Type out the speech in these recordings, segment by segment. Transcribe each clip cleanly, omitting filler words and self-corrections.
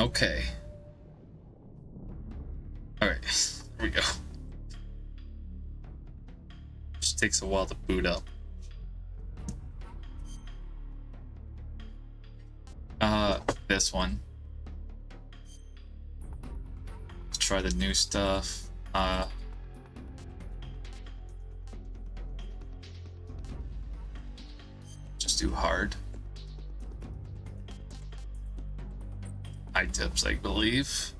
Okay. Alright, here we go. Just takes a while to boot up. This one. Let's try the new stuff. Just do hard. High tips, I believe.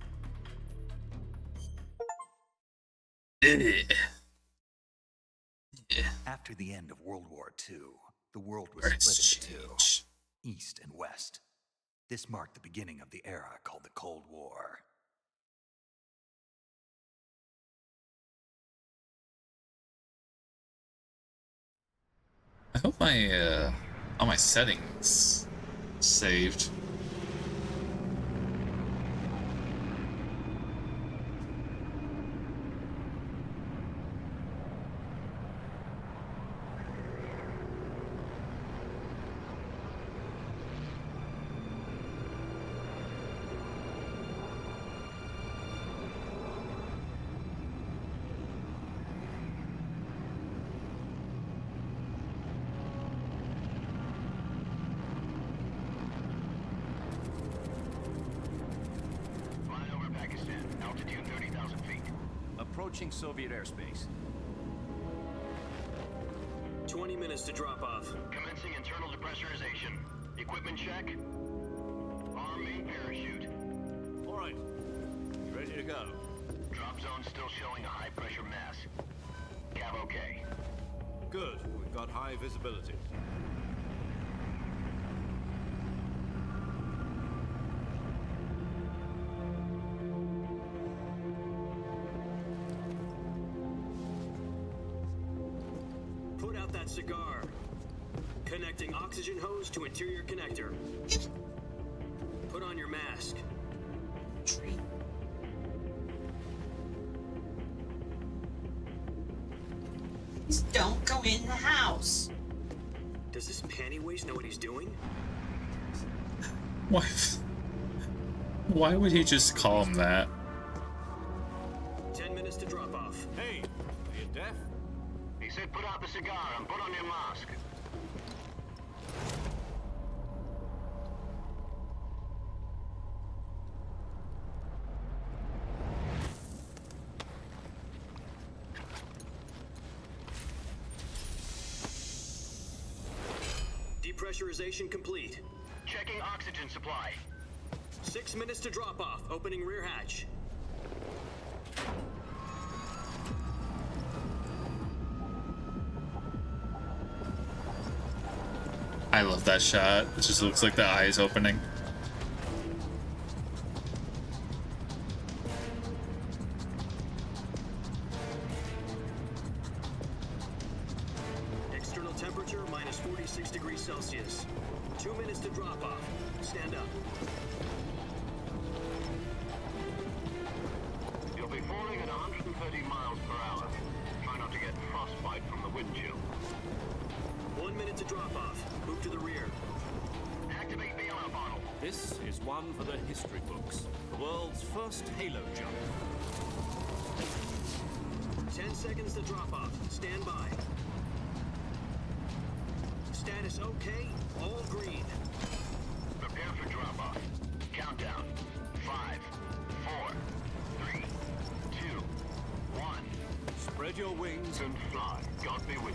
After the end of World War II, the world was split into two, East and West. This marked the beginning of the era called the Cold War. I hope my all my settings saved. Approaching Soviet airspace. 20 minutes to drop off. Commencing internal depressurization. Equipment check. Arm main parachute. All right. Ready to go. Drop zone still showing a high pressure mass. Cav okay. Good. We've got high visibility. Put out that cigar. Connecting oxygen hose to interior connector. Put on your mask. Don't go in the house. Does this panty waste know what he's doing? Why? Why would he just call him that? 10 minutes to drop off. Hey, are you deaf? He said put out the cigar and put on your mask. Depressurization complete. Checking oxygen supply. 6 minutes to drop off. Opening rear hatch. I love that shot. It just looks like the eyes opening. External temperature minus 46 degrees Celsius. 2 minutes to drop off. Stand up. You'll be falling at 130 miles per hour. Try not to get frostbite from the wind chill. 1 minute to drop off. Move to the rear. Activate bailout bottle. This is one for the history books. The world's first halo jump. 10 seconds to drop off. Stand by. Status okay. All green. Prepare for drop off. Countdown. 5, 4, 3, 2, 1. Spread your wings and Fly. God be with you.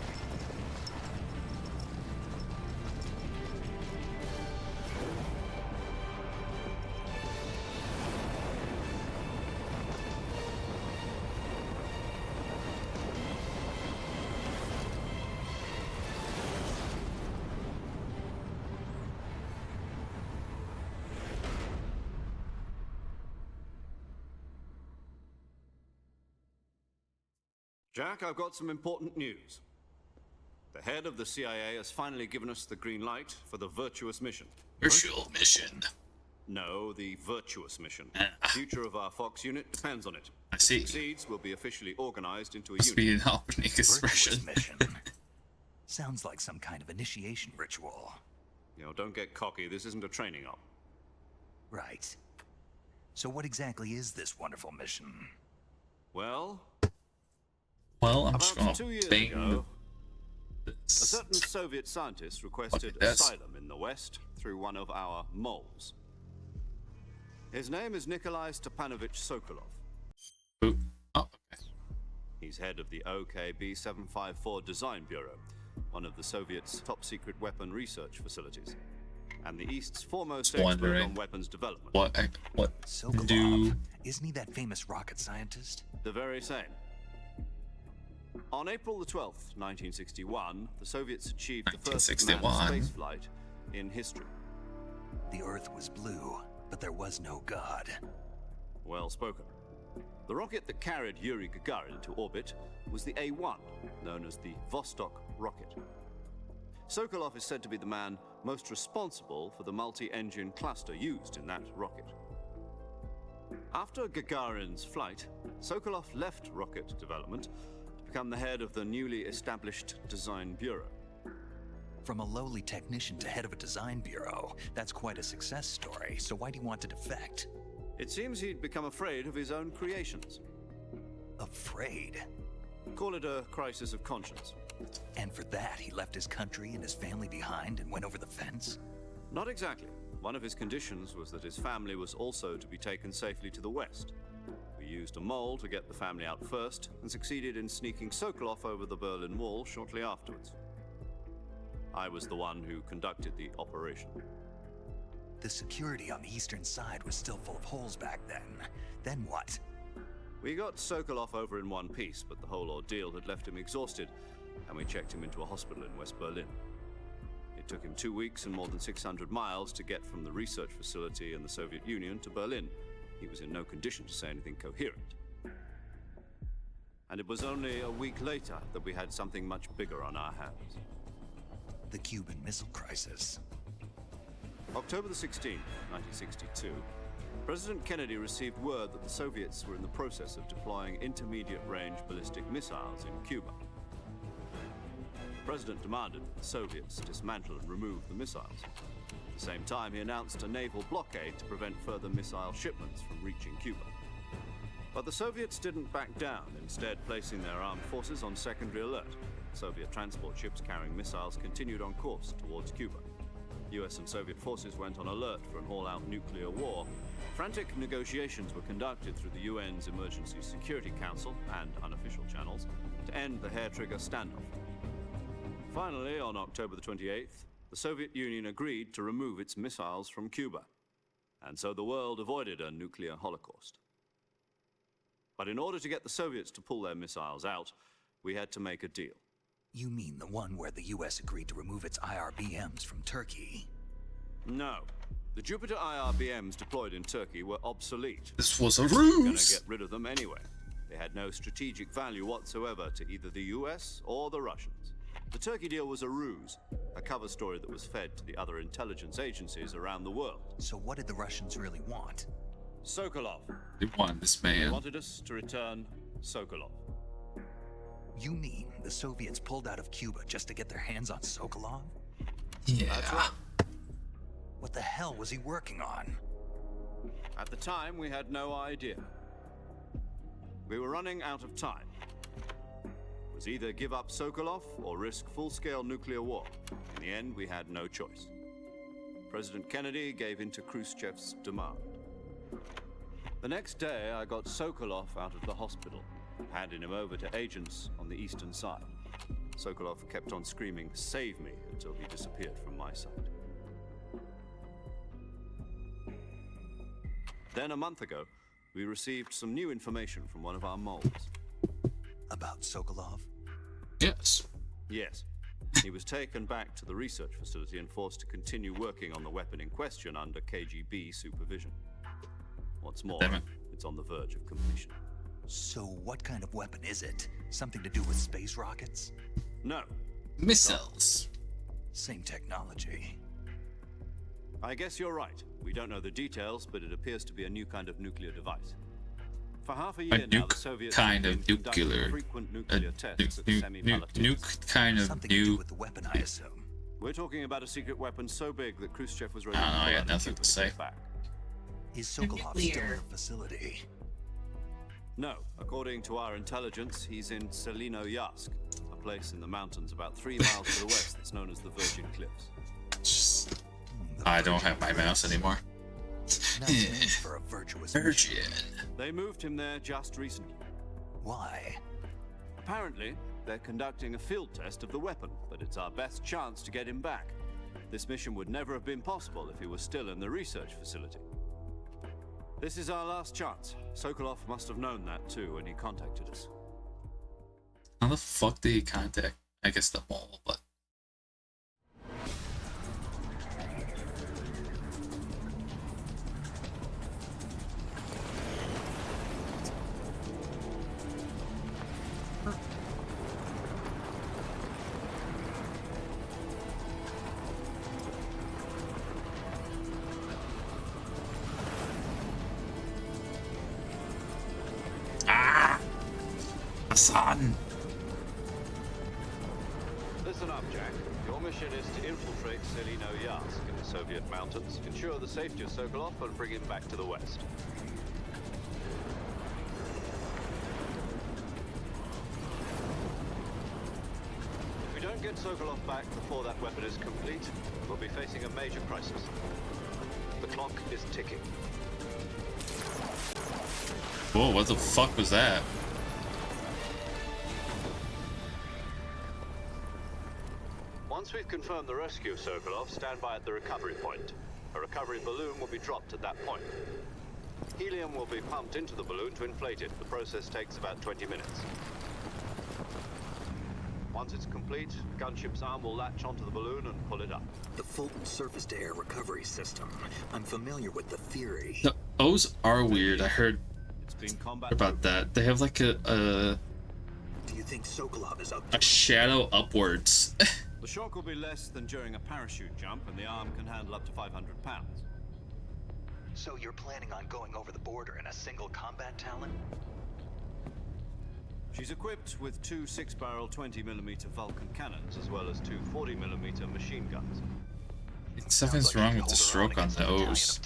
Jack, I've got some important news. The head of the CIA has finally given us the green light for the virtuous mission. Virtual mission. No, the virtuous mission. Ah. The future of our Fox unit depends on it. I see. Succeeds will be officially organized into a Must be unit. an opening expression. Virtuous mission. Sounds like some kind of initiation ritual. You know, don't get cocky. This isn't a training op. Right. So what exactly is this wonderful mission? Well, Well, I'm about sure 2 years Bane ago, a this. certain Soviet scientist requested that's- asylum in the West through one of our moles. His name is Nikolai Stepanovich Sokolov. Ooh. Oh, okay. He's head of the OKB-754 Design Bureau, one of the Soviets' top-secret weapon research facilities, and the East's foremost expert Wondering on weapons development. What Sokolov. do? Isn't he that famous rocket scientist? The very same. On April the 12th, 1961, the Soviets achieved the first manned 1961. space flight in history. The Earth was blue, but there was no God. Well spoken. The rocket that carried Yuri Gagarin into orbit was the A-1, known as the Vostok rocket. Sokolov is said to be the man most responsible for the multi-engine cluster used in that rocket. After Gagarin's flight, Sokolov left rocket development to become the head of the newly established Design Bureau. From a lowly technician to head of a design bureau, that's quite a success story. So why do you want to defect? It seems he'd become afraid of his own creations. Afraid? Call it a crisis of conscience. And for that, he left his country and his family behind and went over the fence? Not exactly. One of his conditions was that his family was also to be taken safely to the west. We used a mole to get the family out first and succeeded in sneaking Sokolov over the Berlin Wall shortly afterwards. I was the one who conducted the operation. The security on the eastern side was still full of holes back then. Then what? We got Sokolov over in one piece, but the whole ordeal had left him exhausted, and we checked him into a hospital in West Berlin. It took him 2 weeks and more than 600 miles to get from the research facility in the Soviet Union to Berlin. He was in no condition to say anything coherent. And it was only a week later that we had something much bigger on our hands. The Cuban Missile Crisis. October the 16th, 1962, President Kennedy received word that the Soviets were in the process of deploying intermediate-range ballistic missiles in Cuba. The President demanded that the Soviets dismantle and remove the missiles. At the same time, he announced a naval blockade to prevent further missile shipments from reaching Cuba. But the Soviets didn't back down, instead placing their armed forces on secondary alert. Soviet transport ships carrying missiles continued on course towards Cuba. US and Soviet forces went on alert for an all-out nuclear war. Frantic negotiations were conducted through the UN's Emergency Security Council and unofficial channels to end the hair-trigger standoff. Finally, on October the 28th, the Soviet Union agreed to remove its missiles from Cuba. And so the world avoided a nuclear holocaust. But in order to get the Soviets to pull their missiles out, we had to make a deal. You mean the one where the US agreed to remove its IRBMs from Turkey? No. The Jupiter IRBMs deployed in Turkey were obsolete. This was a We were going to ruse. get rid of them anyway. They had no strategic value whatsoever to either the US or the Russians. The Turkey deal was a ruse, a cover story that was fed to the other intelligence agencies around the world. So what did the Russians really want? Sokolov. They wanted this They man. wanted us to return Sokolov. You mean the Soviets pulled out of Cuba just to get their hands on Sokolov? Yeah. That's right. What the hell was he working on? At the time, we had no idea. We were running out of time. It was either give up Sokolov or risk full-scale nuclear war. In the end, we had no choice. President Kennedy gave in to Khrushchev's demand. The next day, I got Sokolov out of the hospital, handing him over to agents on the eastern side. Sokolov kept on screaming, "Save me," until he disappeared from my sight. Then a month ago, we received some new information from one of our moles. About Sokolov? Yes. Yes. He was taken back to the research facility and forced to continue working on the weapon in question under KGB supervision. What's more, Damn it. it's on the verge of completion. So what kind of weapon is it? Something to do with space rockets? No, Missiles. Same technology. I guess you're right. We don't know the details, but it appears to be a new kind of nuclear device. For half a year now, the Soviets kind have of been conducting nuclear. frequent nuclear tests at Nuke semi-Palatines. kind of Something to do new. with the weapon, I assume. We're talking about a secret weapon so big that Khrushchev was ready I don't know, I to got burn nothing Cuba to say. get back. Is Sokolov still in the facility? No, according to our intelligence, he's in Selino Yask, a place in the mountains about 3 miles to the west that's known as the Virgin Cliffs. Just, I don't have my mouse anymore. Nice name for a virtuous Virgin. mission. They moved him there just recently. Why? Apparently, they're conducting a field test of the weapon, but it's our best chance to get him back. This mission would never have been possible if he was still in the research facility. This is our last chance. Sokolov must have known that too when he contacted us. How the fuck did he contact? I guess the mall, but. Son. Listen up, Jack. Your mission is to infiltrate Selino Yask in the Soviet mountains, ensure the safety of Sokolov, and bring him back to the west. If we don't get Sokolov back before that weapon is complete, we'll be facing a major crisis. The clock is ticking. Whoa, what the fuck was that? Once we've confirmed the rescue of Sokolov, stand by at the recovery point. A recovery balloon will be dropped at that point. Helium will be pumped into the balloon to inflate it. The process takes about 20 minutes. Once it's complete, the gunship's arm will latch onto the balloon and pull it up. The Fulton surface-to-air recovery system. I'm familiar with the theory. The O's are weird. I heard It's been combat about that. They have like a Do you think Sokolov is up a shadow upwards. The shock will be less than during a parachute jump, and the arm can handle up to 500 pounds. So you're planning on going over the border in a single combat Talon? She's equipped with 2 6-barrel 20mm Vulcan cannons, as well as 2 40mm machine guns. Something's wrong with the stroke on the O's.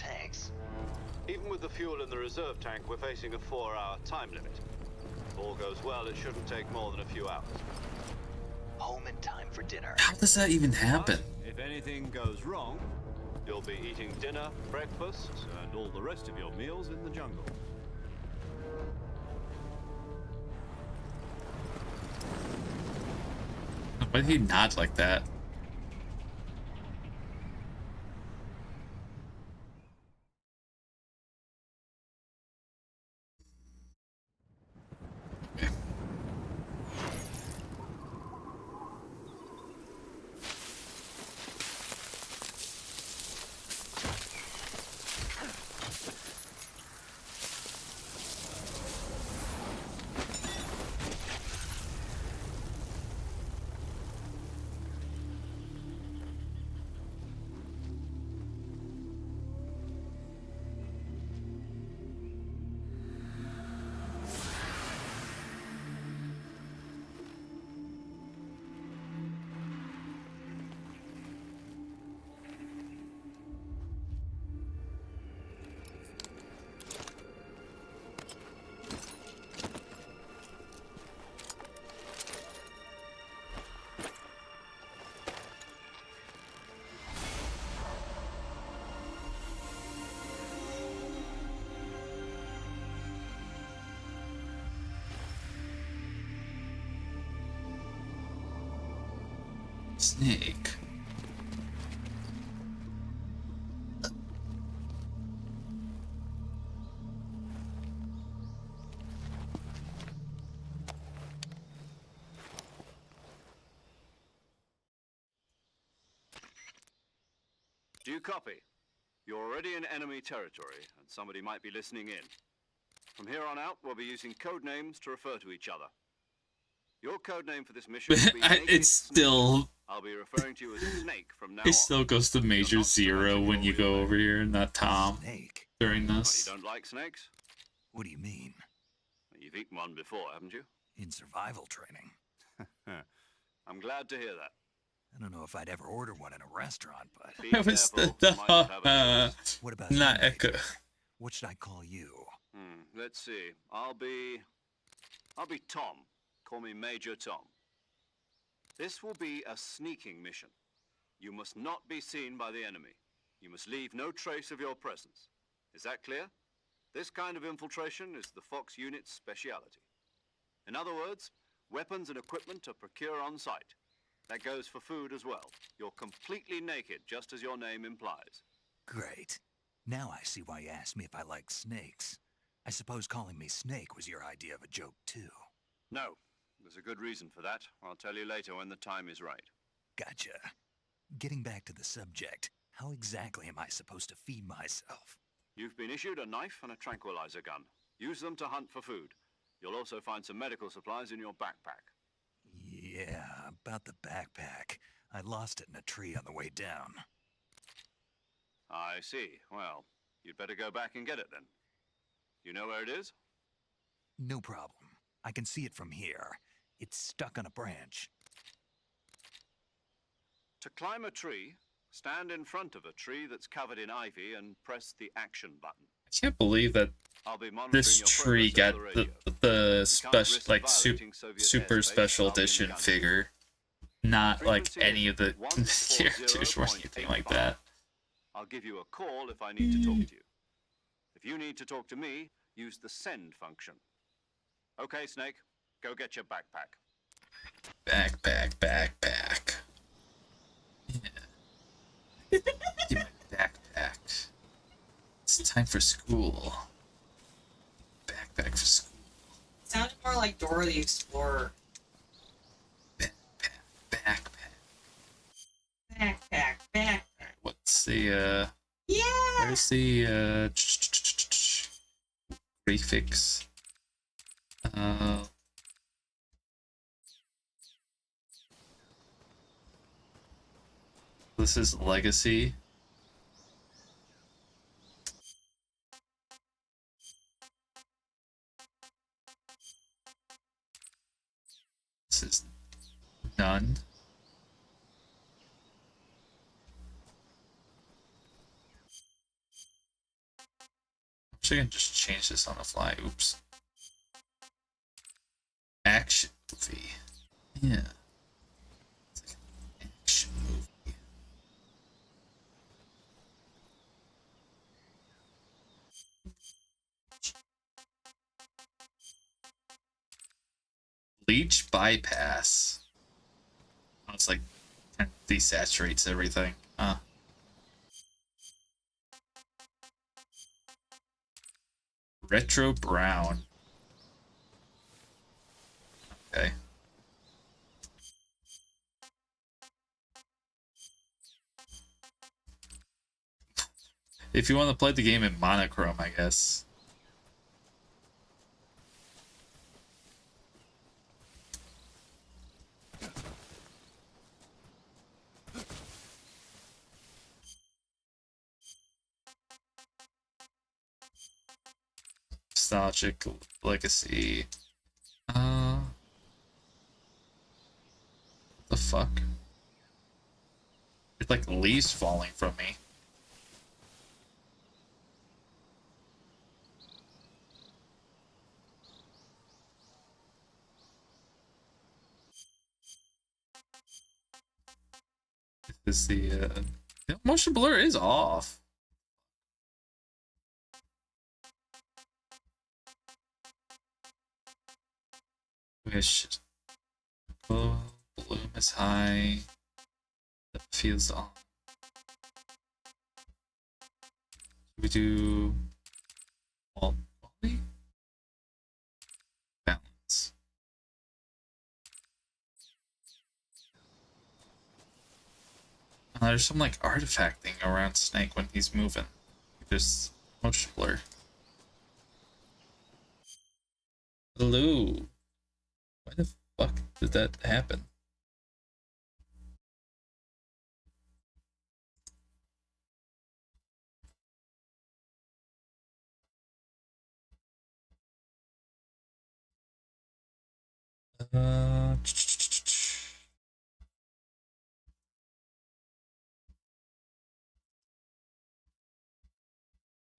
Even with the fuel in the reserve tank, we're facing a 4-hour time limit. If all goes well, it shouldn't take more than a few hours. Home in time for dinner. How does that even happen? But if anything goes wrong, you'll be eating dinner, breakfast, and all the rest of your meals in the jungle. Why did he nod like that? Snake. Do you copy? You're already in enemy territory, and somebody might be listening in. From here on out, we'll be using code names to refer to each other. Your code name for this mission will be Naked It's still... Snake. I'll be referring to you as Snake from now It on. still goes to Major Zero when you go over here, and not Tom Snake? during Oh, this. you don't like snakes? What do you mean? You've eaten one before, haven't you? In survival training? I'm glad to hear that. I don't know if I'd ever order one in a restaurant, but Be That was careful, the you might have a choice. what about not you, Major? Echo. What should I call you? Let's see. I'll be Tom. Call me Major Tom. This will be a sneaking mission. You must not be seen by the enemy. You must leave no trace of your presence. Is that clear? This kind of infiltration is the Fox unit's speciality. In other words, weapons and equipment are procured on site. That goes for food as well. You're completely naked, just as your name implies. Great. Now I see why you asked me if I like snakes. I suppose calling me Snake was your idea of a joke, too. No, there's a good reason for that. I'll tell you later when the time is right. Gotcha. Getting back to the subject, how exactly am I supposed to feed myself? You've been issued a knife and a tranquilizer gun. Use them to hunt for food. You'll also find some medical supplies in your backpack. Yeah, about the backpack. I lost it in a tree on the way down. I see. Well, you'd better go back and get it then. You know where it is? No problem. I can see it from here. It's stuck on a branch. To climb a tree, stand in front of a tree that's covered in ivy and press the action button. I can't believe that I'll be monitoring this your tree progress got over the radio. the You can't special risk like violating Soviet super airspace special while in the edition gun. figure, not like Frequency any of the 140.85. characters or anything like that. I'll give you a call if I need to talk to you. If you need to talk to me, use the send function. Okay, Snake, go get your backpack. Backpack. Yeah. Get my backpack. It's time for school. Backpack for school. Sounded more like Dora the Explorer. Backpack. Backpack. Alright, what's the Yeah! where's the graphics? This is Legacy. This is None. I'm sure I can just change this on the fly. Oops. Action movie. Yeah. It's like an action movie. Bleach bypass. Oh, it's like kind of desaturates everything. Retro brown. Okay. If you want to play the game in monochrome, I guess. Nostalgic Legacy. What the fuck? It's like leaves falling from me. Is the motion blur is off. Wish bloom is high. That feels on. We do all quality balance. There's some like artifact thing around Snake when he's moving. Just motion blur. Hello. Why the fuck did that happen?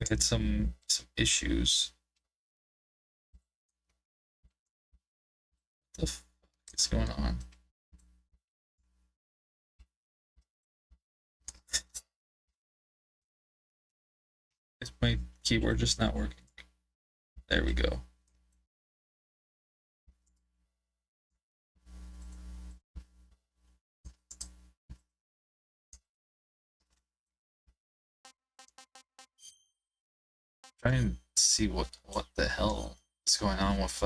We had some issues. What the fuck is going on? Is my keyboard just not working? There we go. Trying to see what the hell is going on with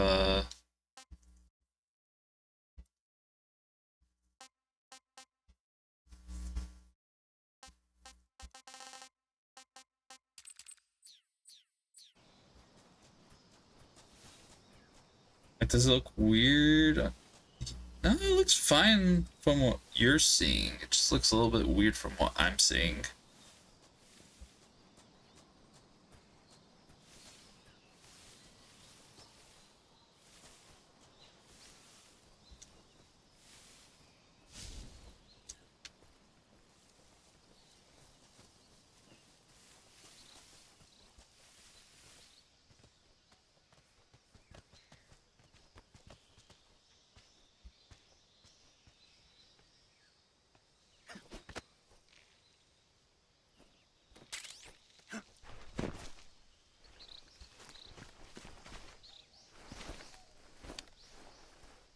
does it look weird? No, it looks fine from what you're seeing. It just looks a little bit weird from what I'm seeing.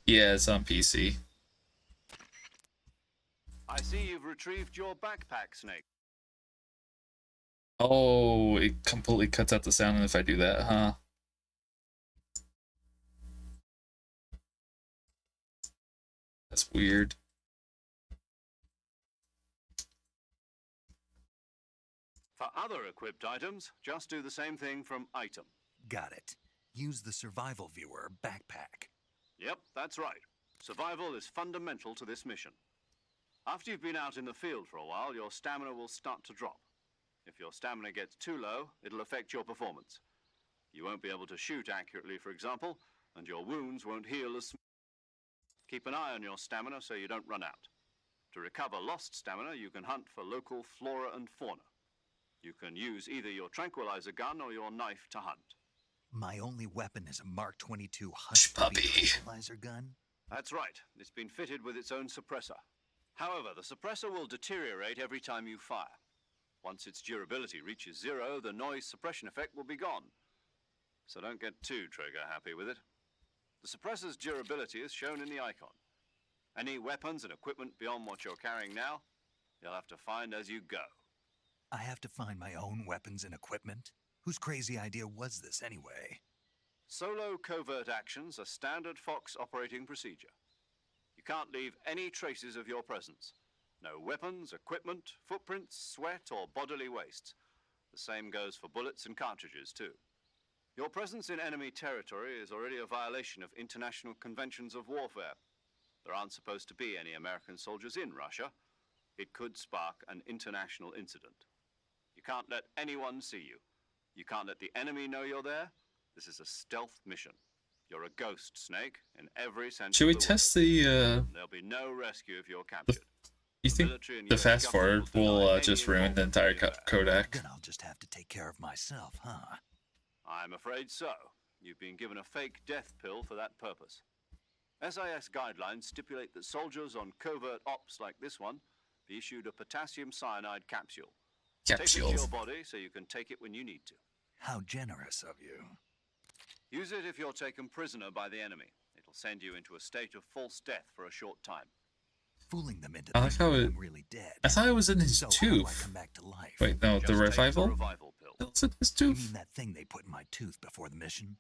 Yeah, it's on PC. I see you've retrieved your backpack, Snake. Oh, it completely cuts out the sound if I do that, huh? That's weird. For other equipped items, just do the same thing from item. Got it. Use the survival viewer backpack. Yep, that's right. Survival is fundamental to this mission. After you've been out in the field for a while, your stamina will start to drop. If your stamina gets too low, it'll affect your performance. You won't be able to shoot accurately, for example, and your wounds won't heal as... Keep an eye on your stamina so you don't run out. To recover lost stamina, you can hunt for local flora and fauna. You can use either your tranquilizer gun or your knife to hunt. My only weapon is a Mark 22 Hush puppy tranquilizer gun. That's right. It's been fitted with its own suppressor. However, the suppressor will deteriorate every time you fire. Once its durability reaches 0, the noise suppression effect will be gone. So don't get too trigger happy with it. The suppressor's durability is shown in the icon. Any weapons and equipment beyond what you're carrying now, you'll have to find as you go. I have to find my own weapons and equipment? Whose crazy idea was this anyway? Solo covert actions are standard Fox operating procedure. You can't leave any traces of your presence. No weapons, equipment, footprints, sweat, or bodily wastes. The same goes for bullets and cartridges, too. Your presence in enemy territory is already a violation of international conventions of warfare. There aren't supposed to be any American soldiers in Russia. It could spark an international incident. You can't let anyone see you. You can't let the enemy know you're there. This is a stealth mission. You're a ghost, Snake, in every sense. Should we test the There'll be no rescue if you're captured. You think the fast forward will just ruin the entire codec? Then I'll just have to take care of myself, huh? I'm afraid so. You've been given a fake death pill for that purpose. SIS guidelines stipulate that soldiers on covert ops like this one be issued a potassium cyanide capsule. Take it to your body so you can take it when you need to. How generous of you. Use it if you're taken prisoner by the enemy. It'll send you into a state of false death for a short time. Fooling them into I like thinking how it- I'm really dead. I thought it was in his So how do I tooth. come back to life? Wait, no, Just the take revival? the revival pill. It was in his You tooth. mean that thing they put in my tooth before the mission?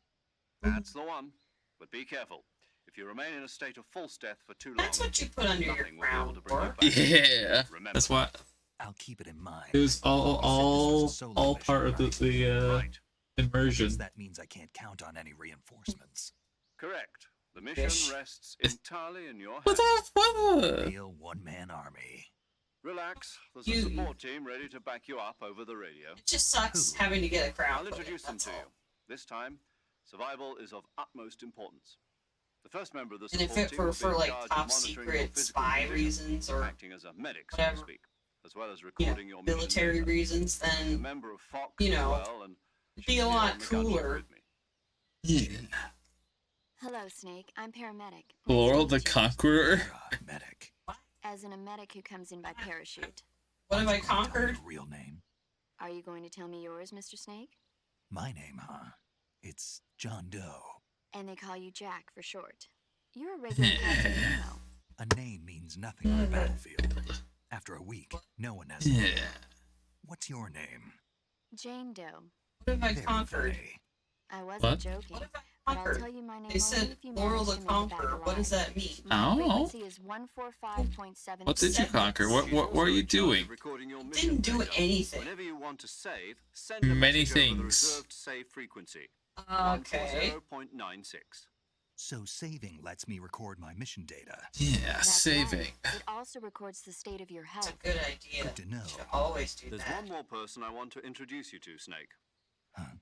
That's the one. But be careful. If you remain in a state of false death for too long, That's what you put under your nothing will be able crown to bring you for. back. Yeah, Remember, That's what I'll keep it in mind. it was. All You said this was a solo all mission, part of right? the right. immersion. Guess that means I can't count on any reinforcements. Correct. The mission Fish. rests entirely in your what hands. the fuck? Real one-man army. Relax. There's You- a support team ready to back you up over the radio. It just sucks Who? having to get a crown. I'll put in, introduce them that's to all. you. This time, survival is of utmost importance. The first member of the And if support it team were will be for in like charge of top monitoring your secret physical spy condition, reasons or acting as a medic, so to whatever. speak. as well as you know, recording your mission military data. reasons, Be a then member of Fox you as know, well, and it'd should be a appear lot on the gunship cooler. with me. Yeah. Hello, Snake. I'm paramedic. Nice Laurel to the meet you. Conqueror. Medic. As in a medic who comes in by parachute. What have I Tell me conquered? your real name. Are you going to tell me yours, Mr. Snake? My name, huh? It's John Doe. And they call you Jack for short. You're a regular Captain Nemo. A name means nothing on the battlefield. After a week, no one has a name. What's your name? Jane Doe. What have I Very conquered? funny. I wasn't What? joking. What have I But I'll conquered? tell you my name They only said if you Laurel manage the to make it back Conqueror. What does alive. that mean? My Oh. frequency is 145.7. What did you conquer? What She's were also you in charge doing? of recording your mission Didn't do data. anything. Whenever you want to save, send a Many message over the things. reserved save frequency. Okay. 140.96. So saving lets me record my mission data. Yeah, That's saving. right. It also records the state of your That's health. a good idea. Good to know. Should always do There's that. one more person I want to introduce you to, Snake. Huh?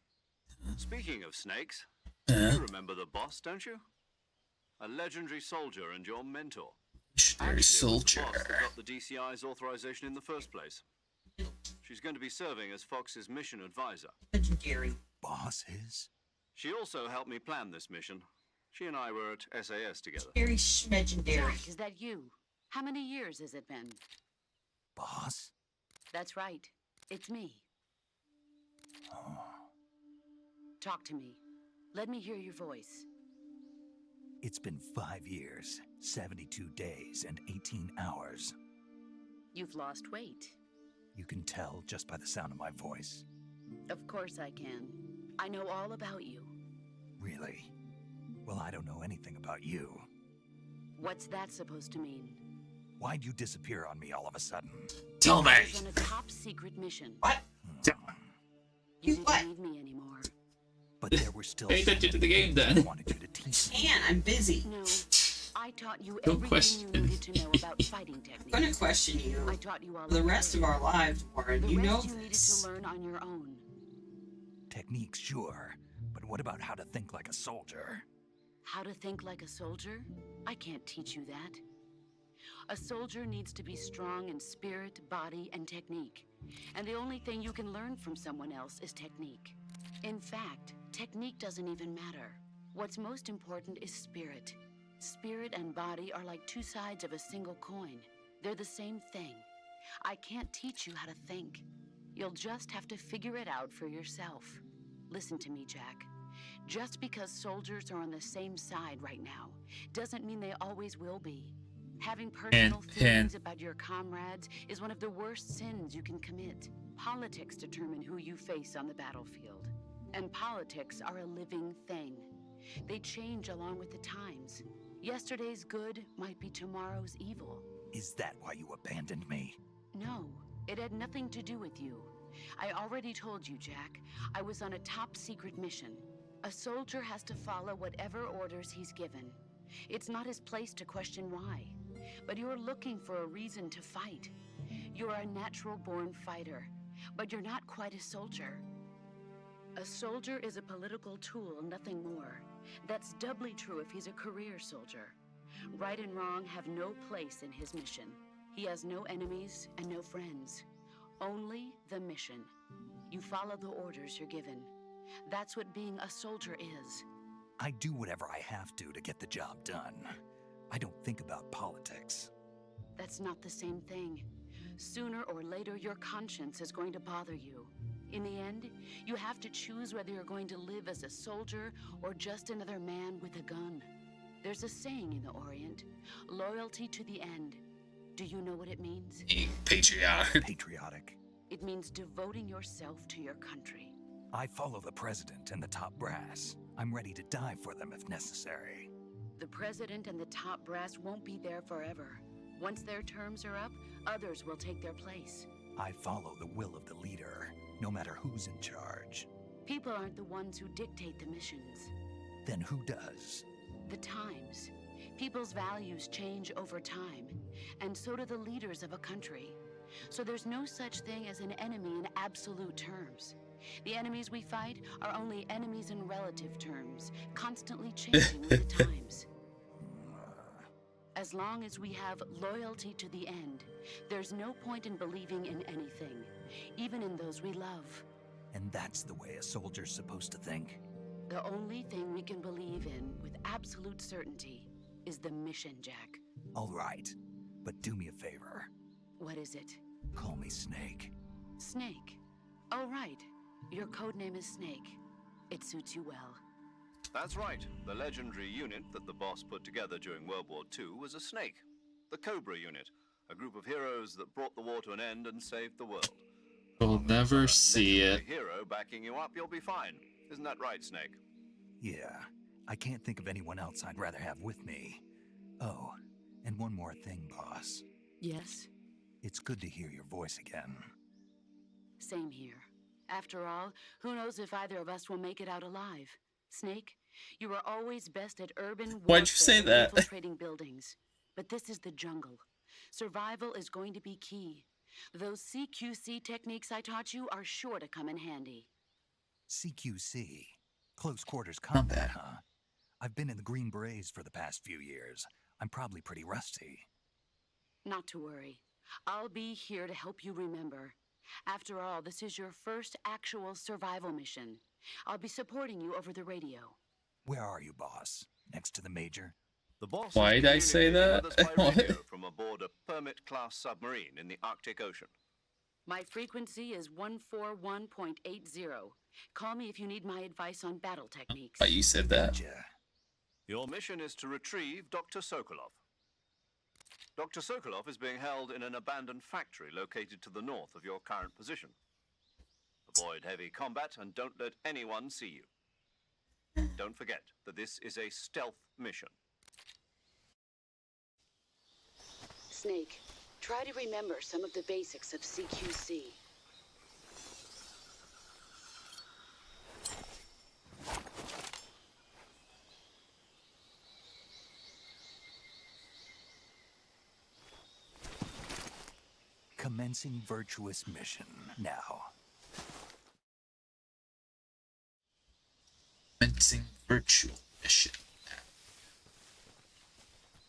Speaking of snakes, Uh, you remember the boss, don't you? A legendary soldier and your mentor. missionary Actually, it was the soldier. boss that got the DCI's authorization in the first place. She's going to be serving as Fox's mission advisor. Legendary. Boss is? She also helped me plan this mission. She and I were at SAS together. Very schmegendary. Jack, is that you? How many years has it been? Boss? That's right. It's me. Talk to me. Let me hear your voice. It's been 5 years, 72 days, and 18 hours. You've lost weight. You can tell just by the sound of my voice. Of course I can. I know all about you. Really? Well, I don't know anything about you. What's that supposed to mean? Why'd you disappear on me all of a sudden? Tell me. I was on a top secret mission. What? You What? didn't need me anymore. But there were still Pay attention to the game, things I then. wanted you to teach me. Man, I'm busy. No, I taught you Don't everything question. you needed to know about fighting I'm techniques. gonna question you I taught you all for the about rest it. of our lives, Warren. The You know rest you needed this. to learn on your own. Techniques, sure. But what about how to think like a soldier? How to think like a soldier? I can't teach you that. A soldier needs to be strong in spirit, body, and technique. And the only thing you can learn from someone else is technique. In fact, technique doesn't even matter. What's most important is spirit. Spirit and body are like two sides of a single coin. They're the same thing. I can't teach you how to think. You'll just have to figure it out for yourself. Listen to me, Jack. Just because soldiers are on the same side right now doesn't mean they always will be. Having personal feelings about your comrades is one of the worst sins you can commit. Politics determine who you face on the battlefield. And politics are a living thing. They change along with the times. Yesterday's good might be tomorrow's evil. Is that why you abandoned me? No, it had nothing to do with you. I already told you, Jack. I was on a top secret mission. A soldier has to follow whatever orders he's given. It's not his place to question why. But you're looking for a reason to fight. You're a natural-born fighter, but you're not quite a soldier. A soldier is a political tool, nothing more. That's doubly true if he's a career soldier. Right and wrong have no place in his mission. He has no enemies and no friends. Only the mission. You follow the orders you're given. That's what being a soldier is. I do whatever I have to get the job done. I don't think about politics. That's not the same thing. Sooner or later, your conscience is going to bother you. In the end, you have to choose whether you're going to live as a soldier or just another man with a gun. There's a saying in the Orient, loyalty to the end. Do you know what it means? Being patriotic. Patriotic. It means devoting yourself to your country. I follow the president and the top brass. I'm ready to die for them if necessary. The president and the top brass won't be there forever. Once their terms are up, others will take their place. I follow the will of the leader, no matter who's in charge. People aren't the ones who dictate the missions. Then who does? The times. People's values change over time, and so do the leaders of a country. So there's no such thing as an enemy in absolute terms. The enemies we fight are only enemies in relative terms, constantly changing with the times. As long as we have loyalty to the end, there's no point in believing in anything, even in those we love. And that's the way a soldier's supposed to think? The only thing we can believe in with absolute certainty is the mission, Jack. All right, but do me a favor. What is it? Call me Snake. Snake. Oh, right. Your code name is Snake. It suits you well. That's right. The legendary unit that the boss put together during World War II was a snake. The Cobra unit, a group of heroes that brought the war to an end and saved the world. We'll never see it. A hero backing you up, you'll be fine. Isn't that right, Snake? Yeah, I can't think of anyone else I'd rather have with me. Oh, and one more thing, boss. Yes? It's good to hear your voice again. Same here. After all, who knows if either of us will make it out alive? Snake, you were always best at urban warfare. Why'd you say that? Infiltrating buildings. But this is the jungle. Survival is going to be key. Those CQC techniques I taught you are sure to come in handy. CQC? Close quarters combat, huh? I've been in the Green Berets for the past few years. I'm probably pretty rusty. Not to worry. I'll be here to help you remember. After all, this is your first actual survival mission. I'll be supporting you over the radio. Where are you, boss? Next to the Major? The boss. Why'd I say that? With us by radio from aboard a Permit-class submarine in the Arctic Ocean. My frequency is 141.80. Call me if you need my advice on battle techniques. But you said that. Gotcha. Your mission is to retrieve Dr. Sokolov. Dr. Sokolov is being held in an abandoned factory located to the north of your current position. Avoid heavy combat and don't let anyone see you. Don't forget that this is a stealth mission. Snake, try to remember some of the basics of CQC. Commencing virtuous mission now. Commencing virtual mission.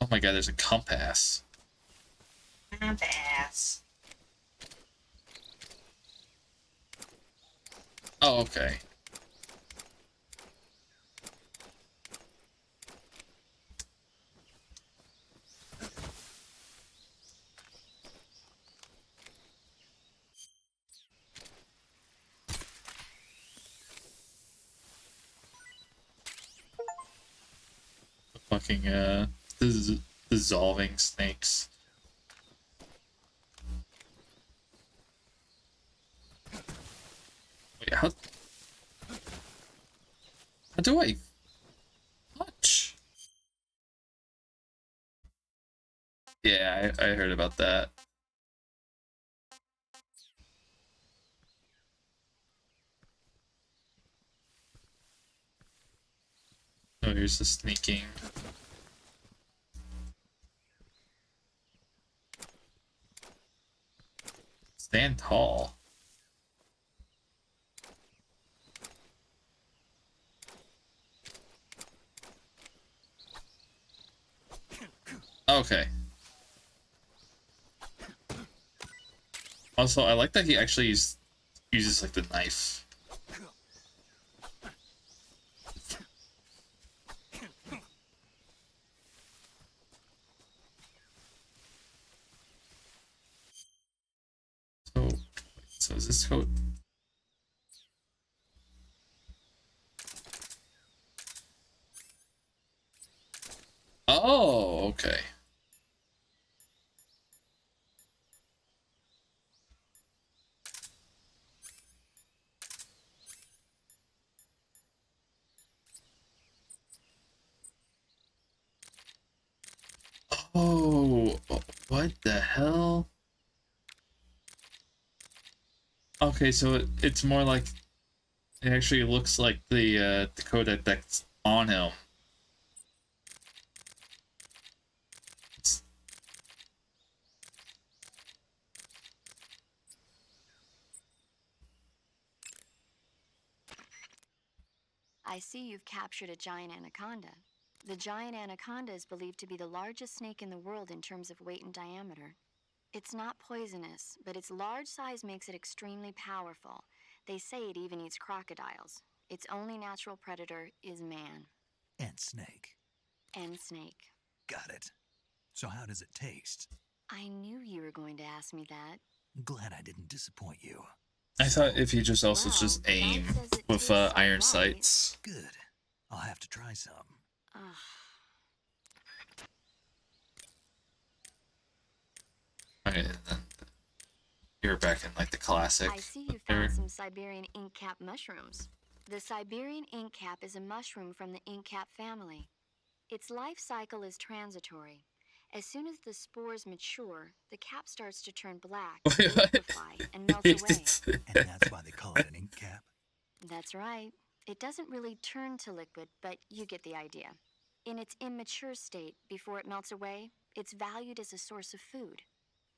Oh my god, there's a compass. Compass. Oh, okay. Fucking dissolving snakes. Wait, how do I touch? Yeah, I heard about that. Oh, here's the sneaking. Stand tall. Okay. Also, I like that he actually uses like the knife. So is this code? Oh, okay. Oh, what the hell? Okay, so it's more like it actually looks like the codec that's on him. I see you've captured a giant anaconda. The giant anaconda is believed to be the largest snake in the world in terms of weight and diameter. It's not poisonous, but its large size makes it extremely powerful. They say it even eats crocodiles. Its only natural predator is man. And snake. And snake. Got it. So how does it taste? I knew you were going to ask me that. Glad I didn't disappoint you. I thought if you just also Well, just the guide aim says it with tastes iron alright. sights. Good. I'll have to try some. Ugh. Okay, then you're back in like the classic. I see you there. found some Siberian ink cap mushrooms. The Siberian ink cap is a mushroom from the ink cap family. Its life cycle is transitory. As soon as the spores mature, the cap starts to turn black, Wait, what? liquefy, and melt away. And that's why they call it an ink cap? That's right. It doesn't really turn to liquid, but you get the idea. In its immature state, before it melts away, it's valued as a source of food.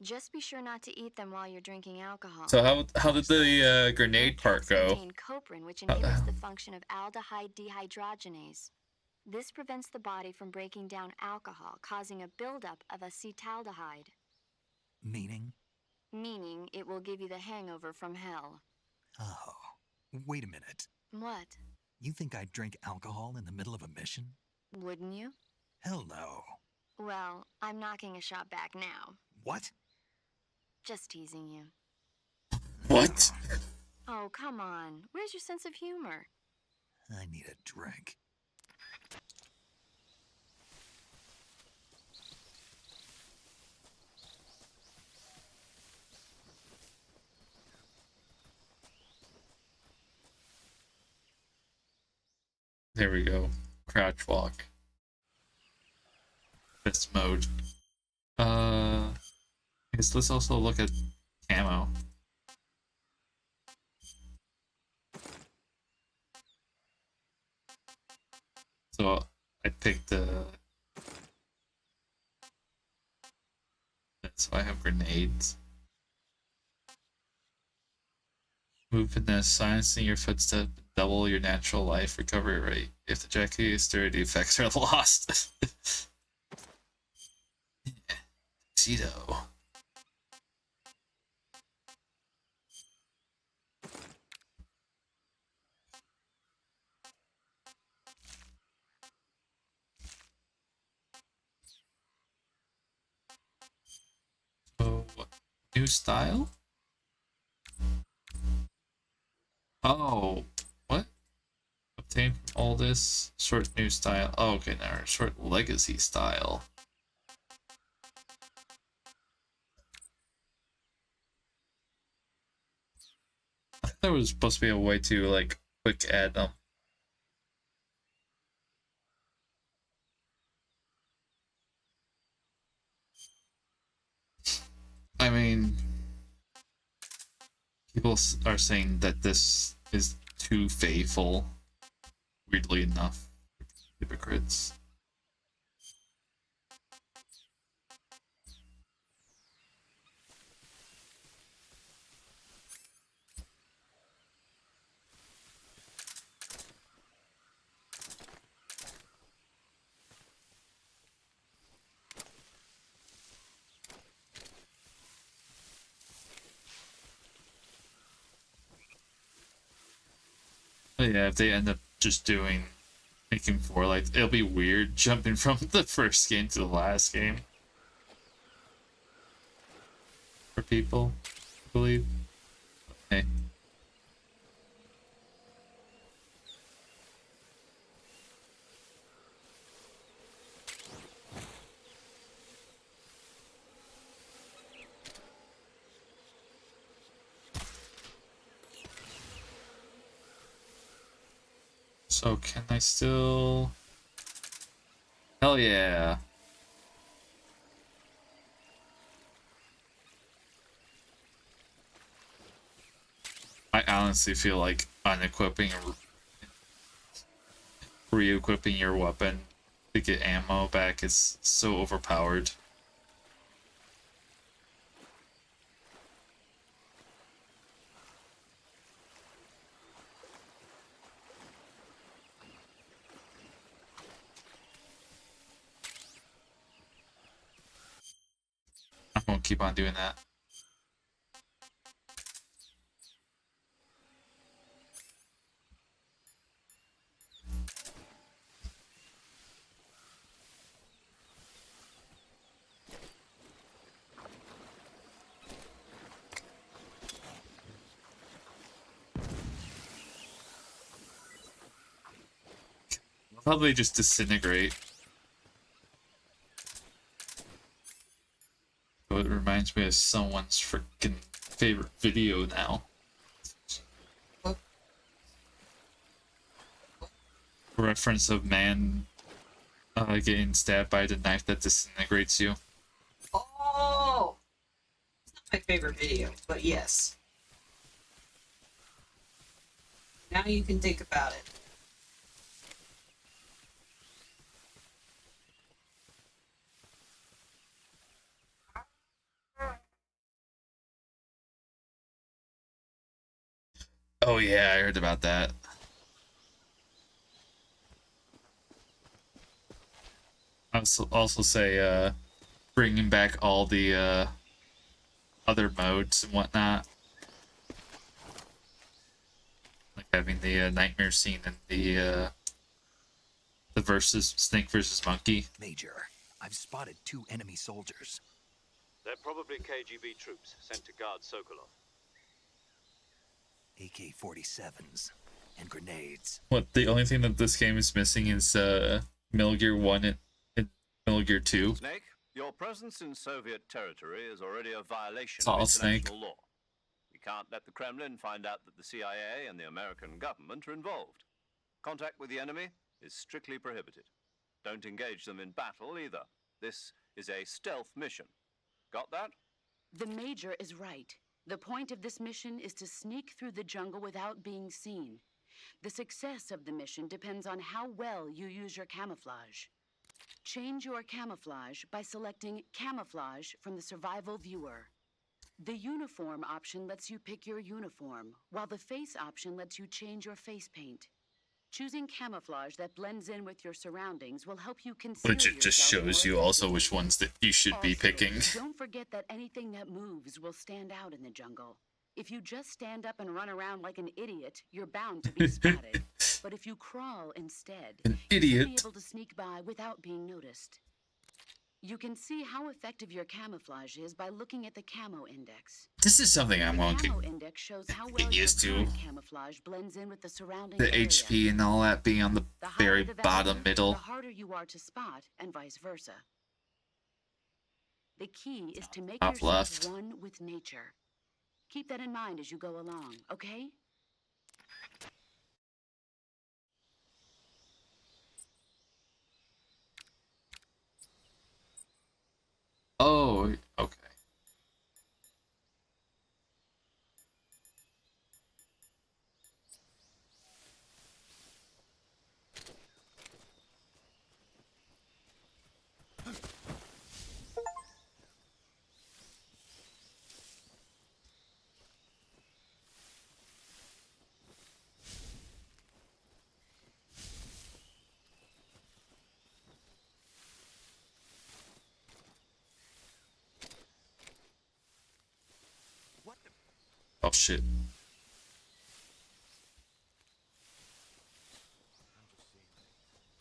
Just be sure not to eat them while you're drinking alcohol. So how did the grenade part Caps go? contain coprin, which inhibits the function of aldehyde dehydrogenase. This prevents the body from breaking down alcohol, causing a buildup of acetaldehyde, Meaning? meaning it will give you the hangover from hell. Oh, wait a minute. What? You think I'd drink alcohol in the middle of a mission? Wouldn't you? Hell no. Well, I'm knocking a shot back now. What? Just teasing you. What? Oh, come on. Where's your sense of humor? I need a drink. There we go. Crouch walk. This mode. I guess let's also look at camo. So I picked so I have grenades. Movement, silencing your footstep, double your natural life recovery rate. If the jacket is dirty, effects are lost. Tuxedo. So, new style? Oh, what? Obtain from all this short new style. Oh, okay, now short legacy style. I thought there was supposed to be a way to like quick add them. I mean, people are saying that this is too faithful. Weirdly enough, hypocrites. But yeah, if they end up just making 4 like it'll be weird jumping from the first game to the last game for people, I believe. Hey. So can I still... Hell yeah. I honestly feel like unequipping or re-equipping your weapon to get ammo back is so overpowered. keep on doing that. How they just disintegrate. So it reminds me of someone's freaking favorite video now. Reference of man getting stabbed by the knife that disintegrates you. Oh, it's not my favorite video, but yes. Now you can think about it. Oh yeah, I heard about that. I also say bringing back all the other modes and whatnot, like having the nightmare scene and the versus Snake versus Monkey. Major, I've spotted 2 enemy soldiers. They're probably KGB troops sent to guard Sokolov. AK-47s and grenades. What, the only thing that this game is missing is Metal Gear 1 and Metal Gear 2. Snake, your presence in Soviet territory is already a violation It's all of Snake. international law. We can't let the Kremlin find out that the CIA and the American government are involved. Contact with the enemy is strictly prohibited. Don't engage them in battle either. This is a stealth mission. Got that? The Major is right. The point of this mission is to sneak through the jungle without being seen. The success of the mission depends on how well you use your camouflage. Change your camouflage by selecting Camouflage from the Survival Viewer. The Uniform option lets you pick your uniform, while the Face option lets you change your face paint. Choosing camouflage that blends in with your surroundings will help you conceal Which it just yourself shows more you also effectively. which ones that you should be Also, picking. Don't forget that anything that moves will stand out in the jungle. If you just stand up and run around like an idiot, you're bound to be spotted. But if you crawl instead, An you'll be idiot. able to sneak by without being noticed. You can see how effective your camouflage is by looking at the camo index. This is something I'm The going camo to index shows how well get used your to. current camouflage blends in with the surrounding The area. HP and all that being on the The higher very the value, bottom middle. the harder you are to spot, and vice versa. The key is to make Top yourself left. one with nature. Keep that in mind as you go along, okay? Oh, okay. Oh shit.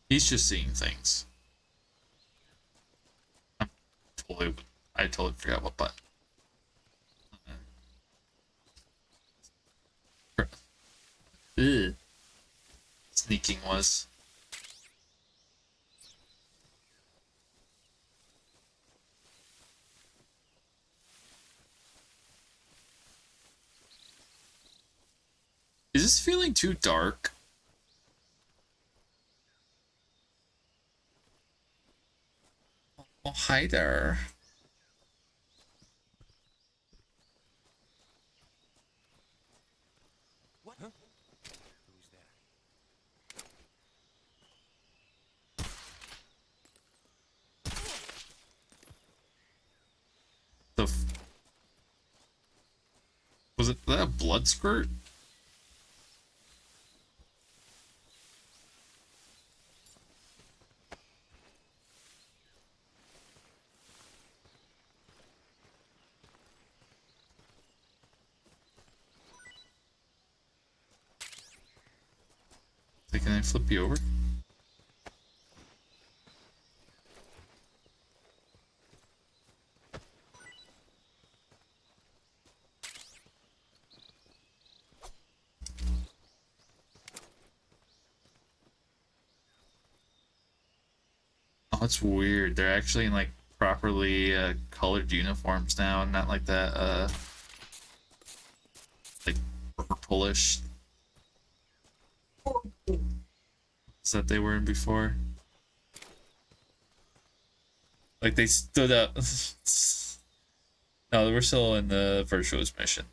He's just seeing things. I totally forgot what button. Ugh. Sneaking was. Is this feeling too dark? Oh, hi there. What? Huh? Who's The was it that a blood squirt? Wait, can I flip you over? Oh, it's weird. They're actually in like properly colored uniforms now, and not like that like purplish that they were in before. Like they stood up. No, we're still in the Virtuous mission.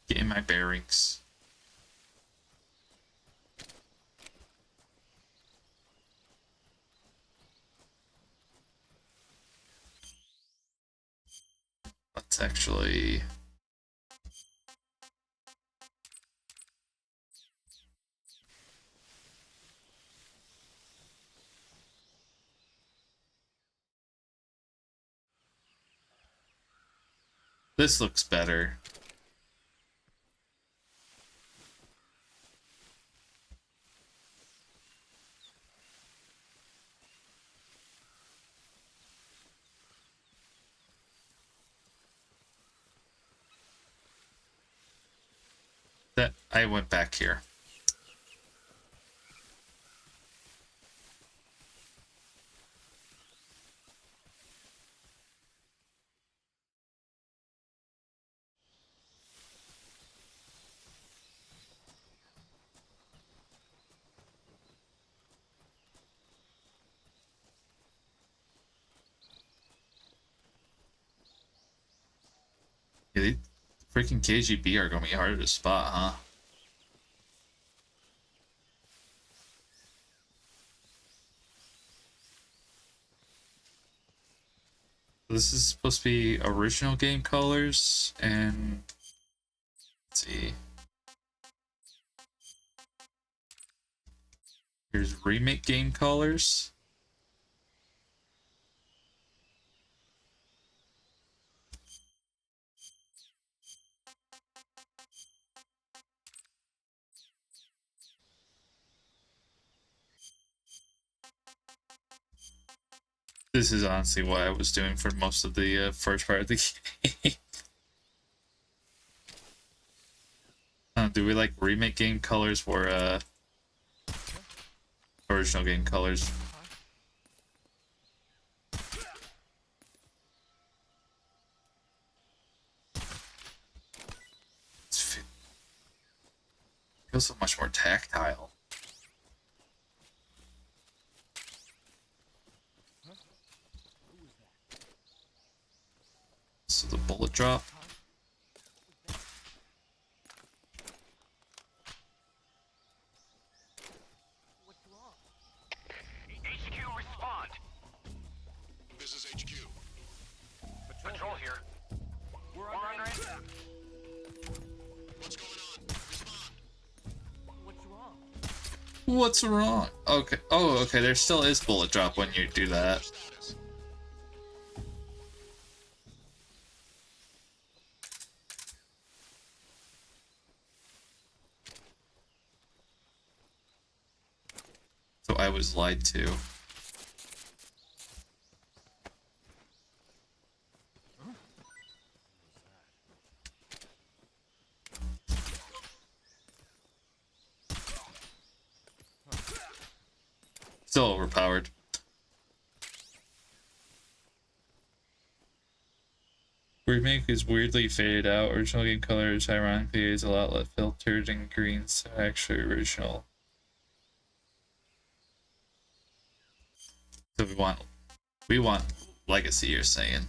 Getting my bearings. Let's actually... This looks better. That I went back here. Yeah, the freaking KGB are gonna be harder to spot, huh? This is supposed to be original game colors, and let's see. Here's remake game colors. This is honestly what I was doing for most of the first part of the game. Do we like remake game colors or original game colors? Feels so much more tactile. So the bullet drop. HQ, respond. This is HQ. Patrol here. We're under attack. What's going on? Respond. What's wrong? What's wrong? Okay. Oh, okay. There still is bullet drop when you do that. Status. So I was lied to. Still overpowered. Remake is weirdly faded out. Original game colors, ironically, is a lot less filtered and greens than actually original. So we want legacy, you're saying.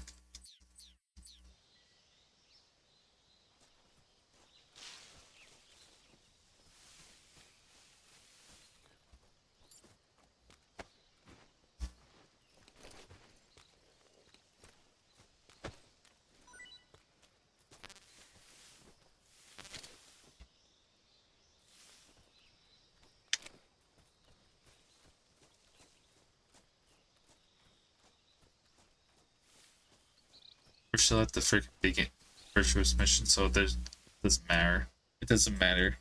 still at the freaking begin virtuous mission, so there's doesn't matter. It doesn't matter.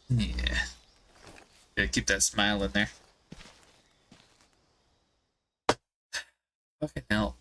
Yeah. Yeah, keep that smile in there. Fucking hell.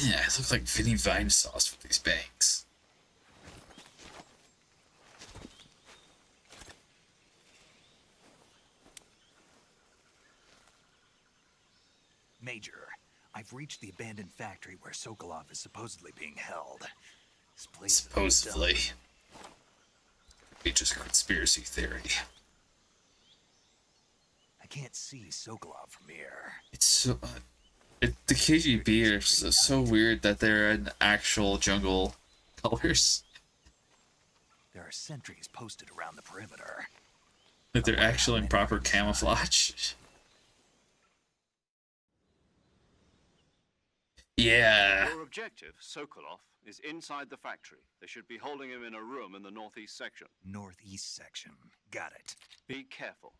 Yeah, it looks like Vinny Vine sauce with these bangs. Major, I've reached the abandoned factory where Sokolov is supposedly being held. This place is Supposedly. It's just a conspiracy theory. I can't see Sokolov from here. It's so... the KGB are so weird that they're in actual jungle colors. There are sentries posted around the perimeter. That they're actually in proper camouflage. Yeah. Your objective, Sokolov, is inside the factory. They should be holding him in a room in the northeast section. Northeast section. Got it. Be careful.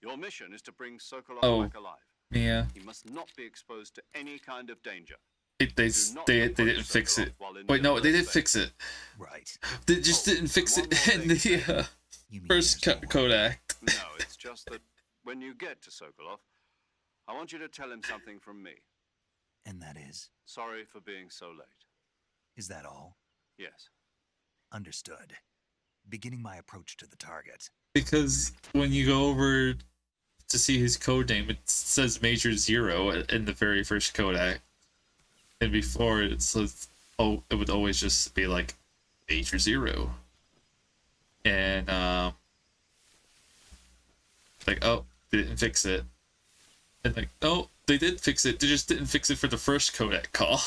Your mission is to bring Sokolov back alive. Yeah. He must not be exposed to any kind of danger. They didn't fix it. Wait, no, they did fix it. Right. They just didn't fix it in the first Kodak. No, it's just that when you get to Sokolov, I want you to tell him something from me. And that is? Sorry for being so late. Is that all? Yes. Understood. Beginning my approach to the target. Because when you go over to see his code name, it says Major Zero in the very first Kodak. And before it says, oh, it would always just be like Major Zero. And, like, oh, they didn't fix it. And like, oh, they did fix it. They just didn't fix it for the first Kodak call.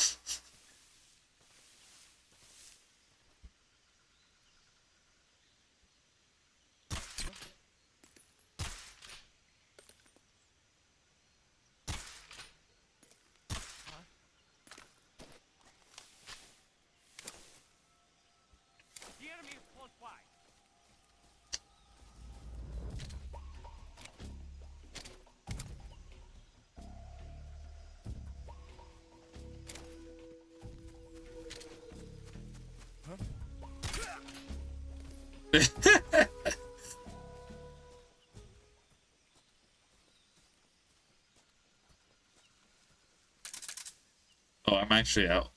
Oh, I'm actually out.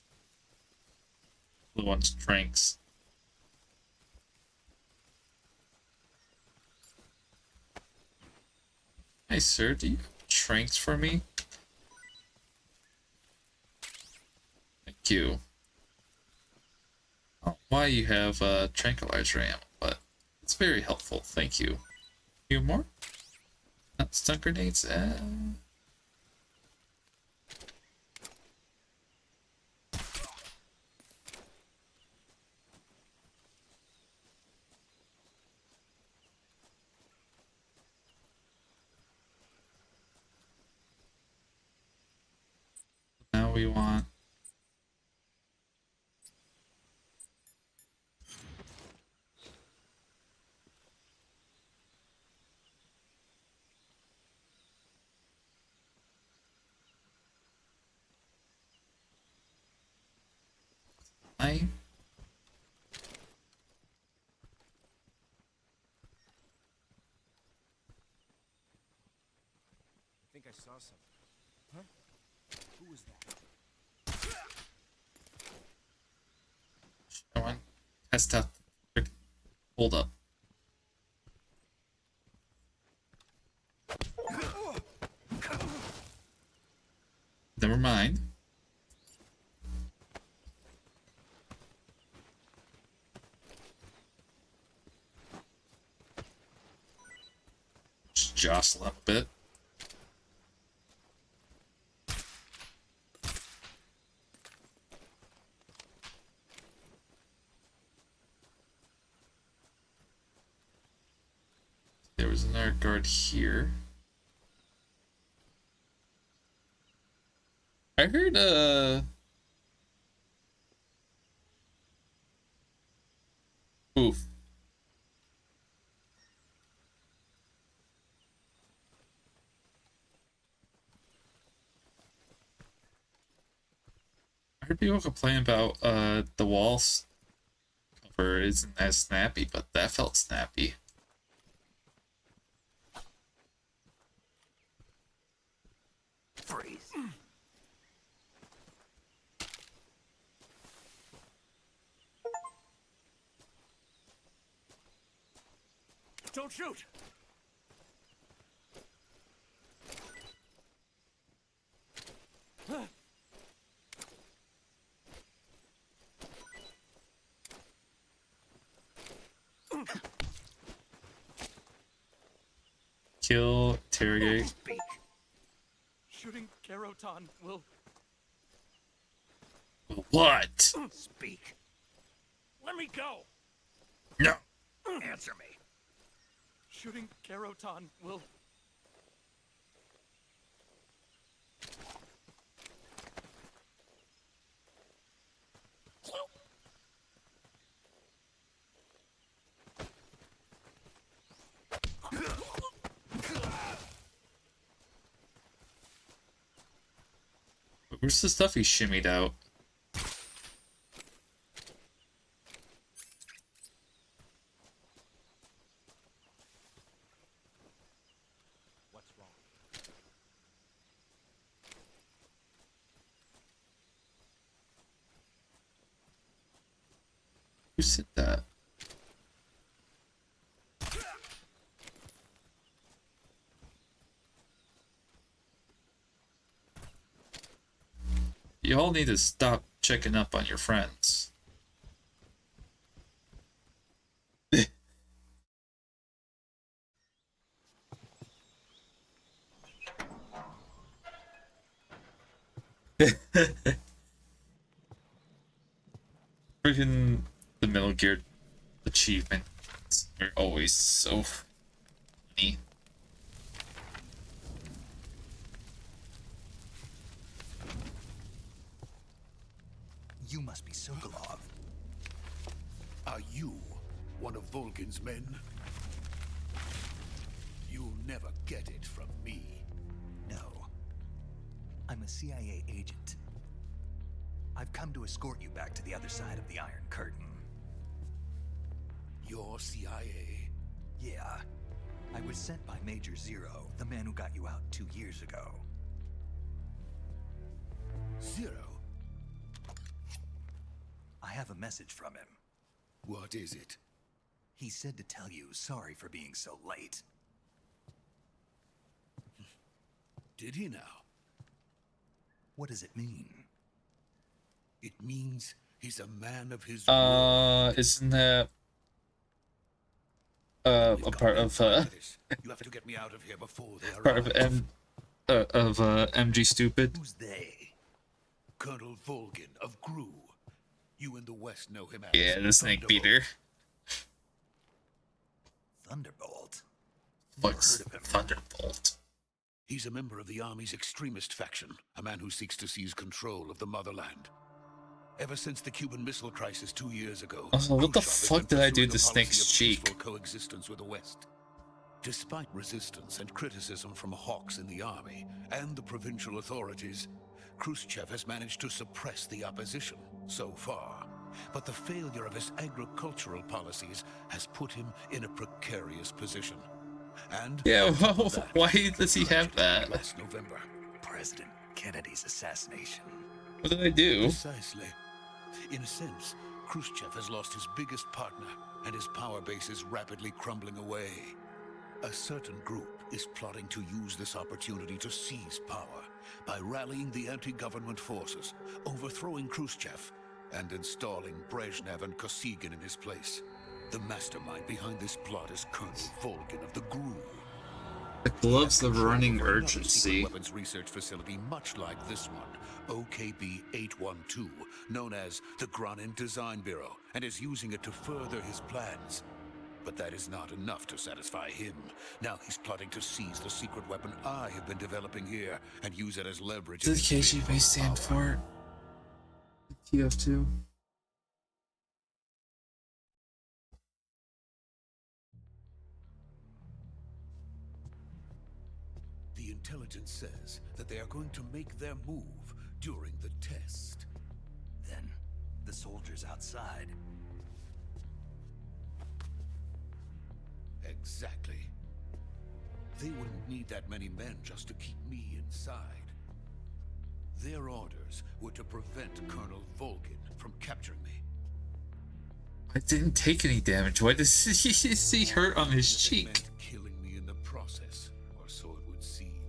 The one's drinks. Hey, sir, do you have tranks for me? Thank you. Oh, why you have tranquilizer ammo, but it's very helpful. Thank you. You more? Not stun grenades. Now we want. time. I think I saw something. Huh? Who was that? Come on. Test out. Hold up. Never mind. Just jostle up a bit. There was another guard here. I heard, oof. I heard people complain about, the walls cover isn't as snappy, but that felt snappy. Freeze. Don't shoot! Kill, interrogate. Speak. Shooting Kerotan will... What? Speak. Let me go! No. Answer me. Shooting Kerotan will... Where's the stuff he shimmied out? What's wrong? Who said that? You all need to stop checking up on your friends. Freaking the Metal Gear achievements are always so funny. You must be Sokolov. Are you one of Volgin's men? You'll never get it from me. No. I'm a CIA agent. I've come to escort you back to the other side of the Iron Curtain. You're CIA? Yeah. I was sent by Major Zero, the man who got you out 2 years ago. Zero? I have a message from him. What is it? He said to tell you sorry for being so late. Did he now? What does it mean? It means he's a man of his word. Isn't that We've a got part no of time for this. You have to get me out of here before they part of arrive. MG Stupid? Who's they? Colonel Volgin of GRU. You in the West know him as Yeah, the snake Thunderbolt. beater. Thunderbolt. What's heard of him. Thunderbolt? He's a member of the Army's extremist faction, a man who seeks to seize control of the motherland. Ever since the Cuban Missile Crisis 2 years ago, Oh, what the Khrushchev has fuck been did I do pursuing to a policy Snake's of cheek? peaceful coexistence with the West. Despite resistance and criticism from hawks in the army and the provincial authorities, Khrushchev has managed to suppress the opposition so far. but the failure of his agricultural policies has put him in a precarious position. And yeah, well, why does he have that? Last November, President Kennedy's assassination. What did I do? Precisely. In a sense, Khrushchev has lost his biggest partner, and his power base is rapidly crumbling away. A certain group is plotting to use this opportunity to seize power by rallying the anti-government forces, overthrowing Khrushchev, and installing Brezhnev and Kosygin in his place. The mastermind behind this plot is Colonel Volgin of the GRU. The gloves of running Over another urgency. secret weapons research facility much like this one, OKB-812, known as the Granin Design Bureau, and is using it to further his plans. But that is not enough to satisfy him. Now he's plotting to seize the secret weapon I have been developing here and use it as leverage. Does KGB stand for TF2? The intelligence says that they are going to make their move during the test. Then, the soldiers outside. Exactly. They wouldn't need that many men just to keep me inside. Their orders were to prevent Colonel Volgin from capturing me. I didn't take any damage. Why does he see hurt on his Even if it cheek? meant killing me in the process, or so it would seem.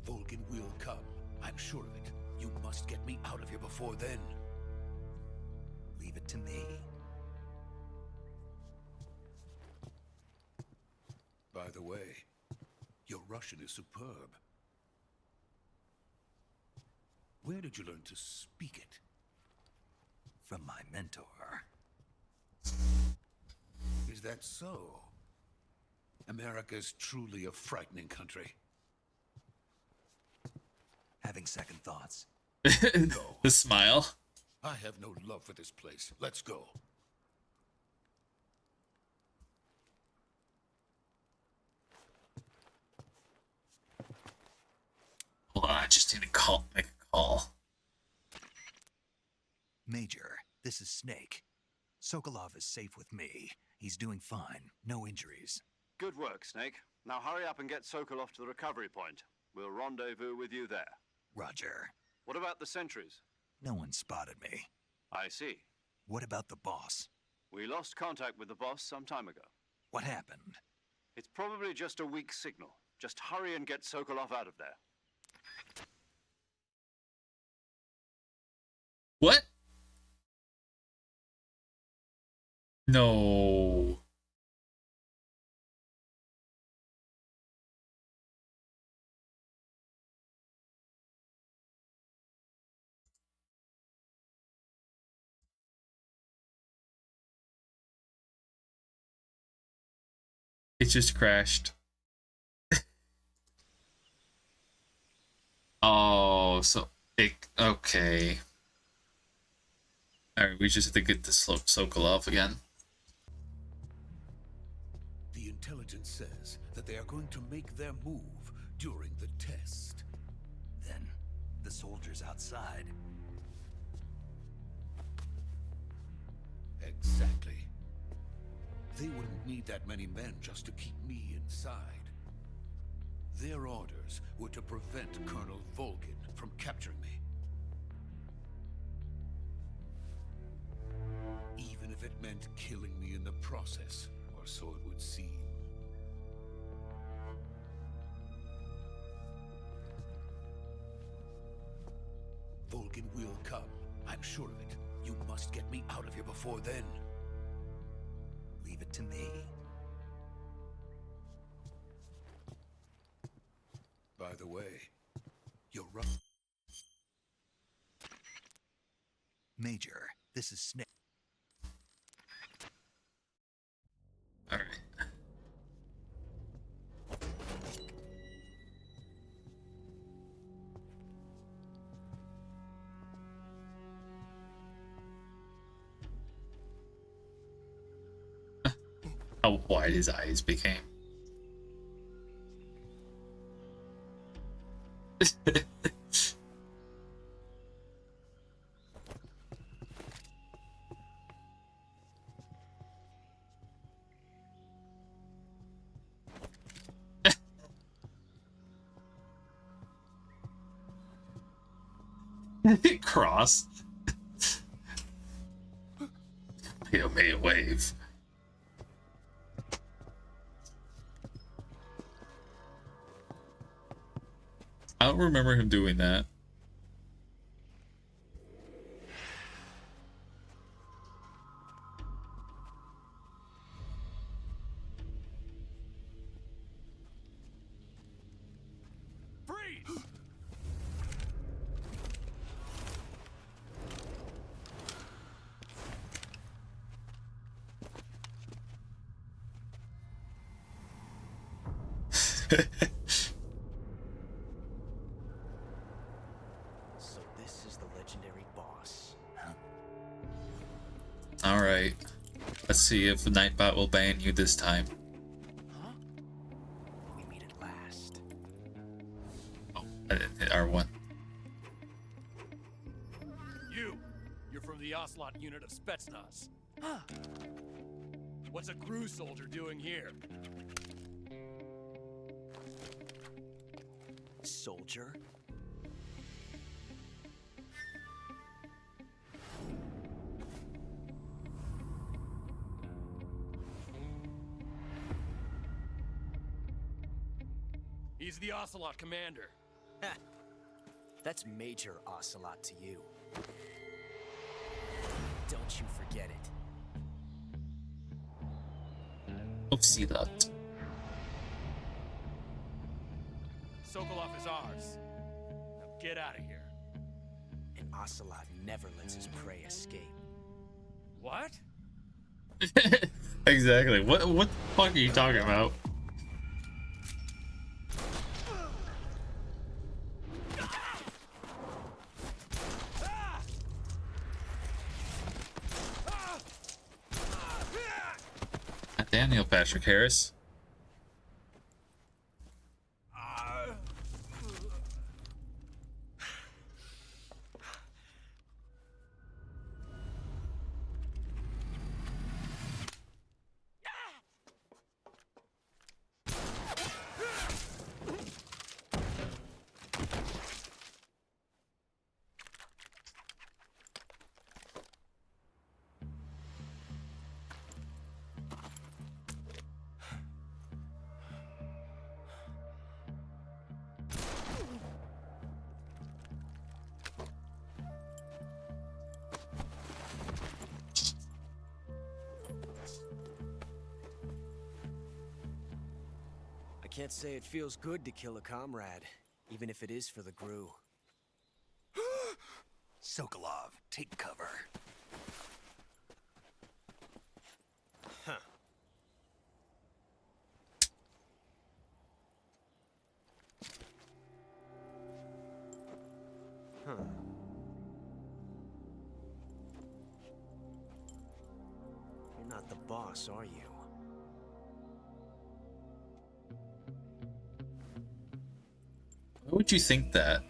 Volgin will come. I'm sure of it. You must get me out of here before then. Leave it to me. By the way, your Russian is superb. Where did you learn to speak it? From my mentor. Is that so? America's truly a frightening country. Having second thoughts. The smile. I have no love for this place. Let's go. Hold on, I just need to make a call. Major, this is Snake. Sokolov is safe with me. He's doing fine. No injuries. Good work, Snake. Now hurry up and get Sokolov to the recovery point. We'll rendezvous with you there. Roger. What about the sentries? No one spotted me. I see. What about the boss? We lost contact with the boss some time ago. What happened? It's probably just a weak signal. Just hurry and get Sokolov out of there. What? No. It just crashed. Oh, so it okay. Alright, we just have to get this Sokolov again. The intelligence says that they are going to make their move during the test. Then, the soldiers outside. Exactly. They wouldn't need that many men just to keep me inside. Their orders were to prevent Colonel Volgin from capturing me. Even if it meant killing me in the process, or so it would seem. Volgin will come. I'm sure of it. You must get me out of here before then. Leave it to me. By the way, you're right. Major, this is Snake. Alright. How wide his eyes became. Cross. He'll make a wave. I don't remember him doing that. Freeze! So this is the legendary boss. All right. Let's see if Nightbot will ban you this time. Huh? We meet at last. Oh, I didn't hit R1. You're from the Ocelot unit of Spetsnaz. Huh. What's a crew soldier doing here? Soldier? He's the Ocelot commander. Ha! That's Major Ocelot to you. Don't you forget it. Oopsie that. Sokolov is ours. Now get out of here. And Ocelot never lets his prey escape. What? Exactly. What the fuck are you talking about? Daniel Patrick Harris. I can't say it feels good to kill a comrade, even if it is for the Gru. Sokolov, take cover. Huh. Huh. You're not the boss, are you? Why would you think that?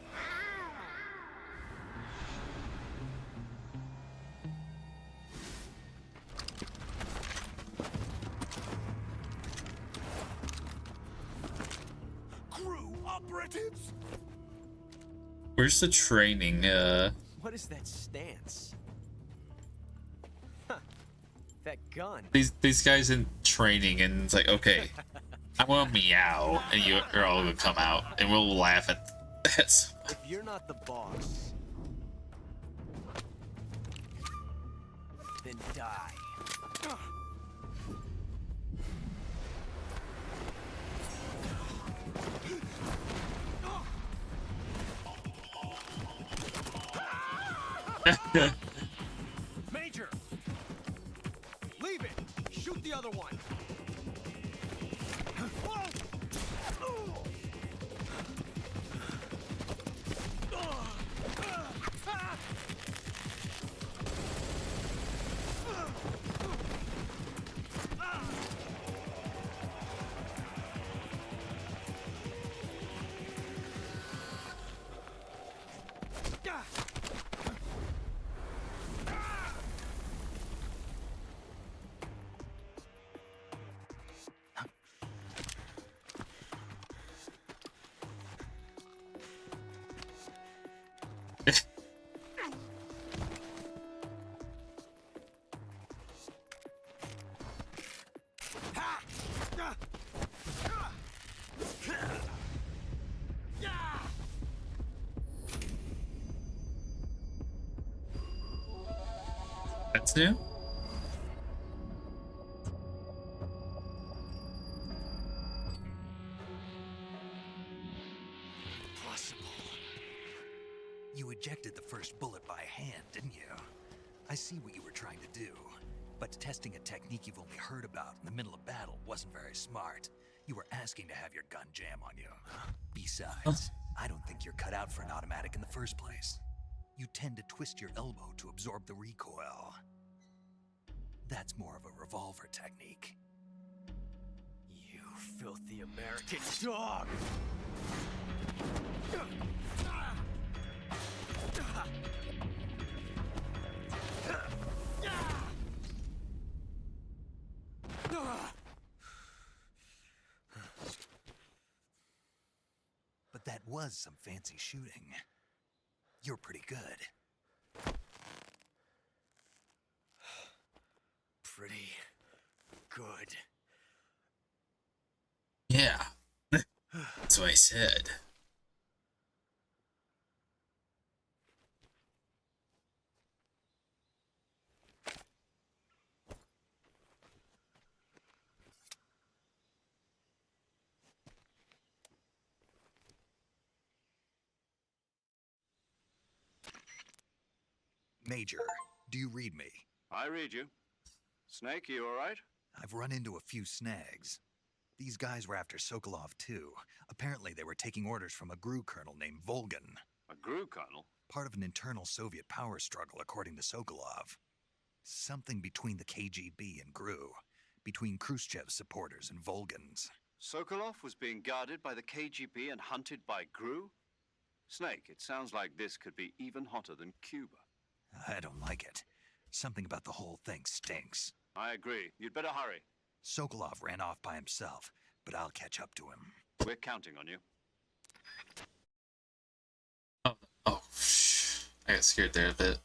Crew operatives? Where's the training? What is that stance? Huh. That gun. These guys in training, and it's like, okay, I want to meow, and you're all gonna come out, and we'll laugh at that. If you're not the boss, then die. Major! Leave it! Shoot the other one! What's new? Impossible. You ejected the first bullet by hand, didn't you? I see what you were trying to do. But testing a technique you've only heard about in the middle of battle wasn't very smart. You were asking to have your gun jam on you. Besides, I don't think you're cut out for an automatic in the first place. You tend to twist your elbow to absorb the recoil. That's more of a revolver technique. You filthy American dog! But that was some fancy shooting. You're pretty good. Pretty good. Yeah. That's what I said. Major, do you read me? I read you. Snake, you all right? I've run into a few snags. These guys were after Sokolov too. Apparently they were taking orders from a GRU colonel named Volgan. A GRU colonel? Part of an internal Soviet power struggle, according to Sokolov. Something between the KGB and GRU. Between Khrushchev's supporters and Volgan's. Sokolov was being guarded by the KGB and hunted by GRU? Snake, it sounds like this could be even hotter than Cuba. I don't like it. Something about the whole thing stinks. I agree. You'd better hurry. Sokolov ran off by himself, but I'll catch up to him. We're counting on you. Oh, I got scared there a bit.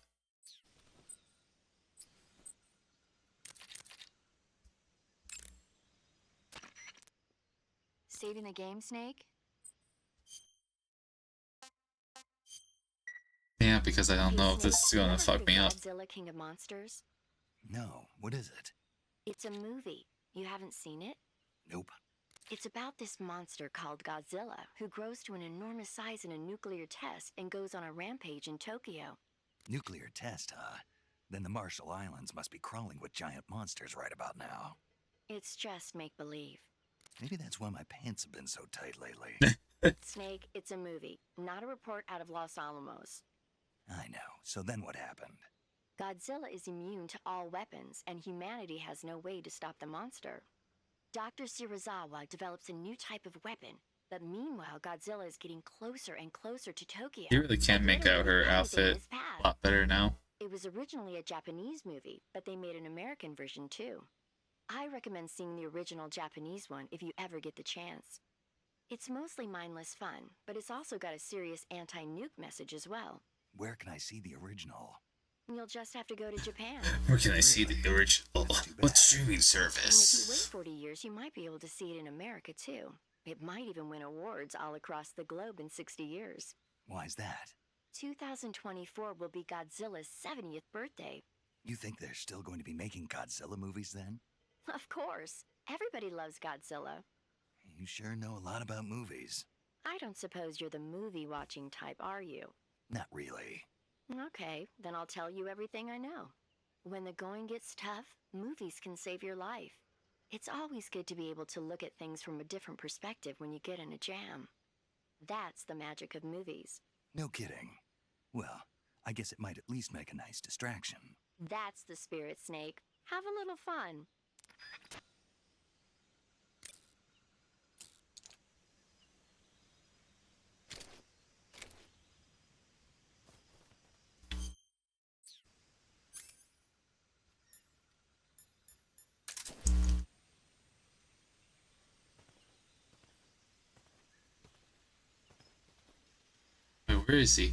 Saving the game, Snake? Yeah, because I don't know if this is gonna fuck me up. Godzilla King of Monsters? No, what is it? It's a movie. You haven't seen it? Nope. It's about this monster called Godzilla, who grows to an enormous size in a nuclear test and goes on a rampage in Tokyo. Nuclear test, huh? Then the Marshall Islands must be crawling with giant monsters right about now. It's just make-believe. Maybe that's why my pants have been so tight lately. Snake, it's a movie, not a report out of Los Alamos. I know. So then what happened? Godzilla is immune to all weapons, and humanity has no way to stop the monster. Dr. Shirazawa develops a new type of weapon, but meanwhile Godzilla is getting closer and closer to Tokyo. You really can make out her outfit a lot better now. It was originally a Japanese movie, but they made an American version too. I recommend seeing the original Japanese one if you ever get the chance. It's mostly mindless fun, but it's also got a serious anti-nuke message as well. Where can I see the original? You'll just have to go to Japan. Where can I see the original? What streaming And if you wait service? 40 years, you might be able to see it in America too. It might even win awards all across the globe in 60 years. Why's that? 2024 will be Godzilla's 70th birthday. You think they're still going to be making Godzilla movies then? Of course. Everybody loves Godzilla. You sure know a lot about movies. I don't suppose you're the movie-watching type, are you? Not really. Okay, then I'll tell you everything I know. When the going gets tough, movies can save your life. It's always good to be able to look at things from a different perspective when you get in a jam. That's the magic of movies. No kidding. Well, I guess it might at least make a nice distraction. That's the spirit, Snake. Have a little fun. Wait, where is he?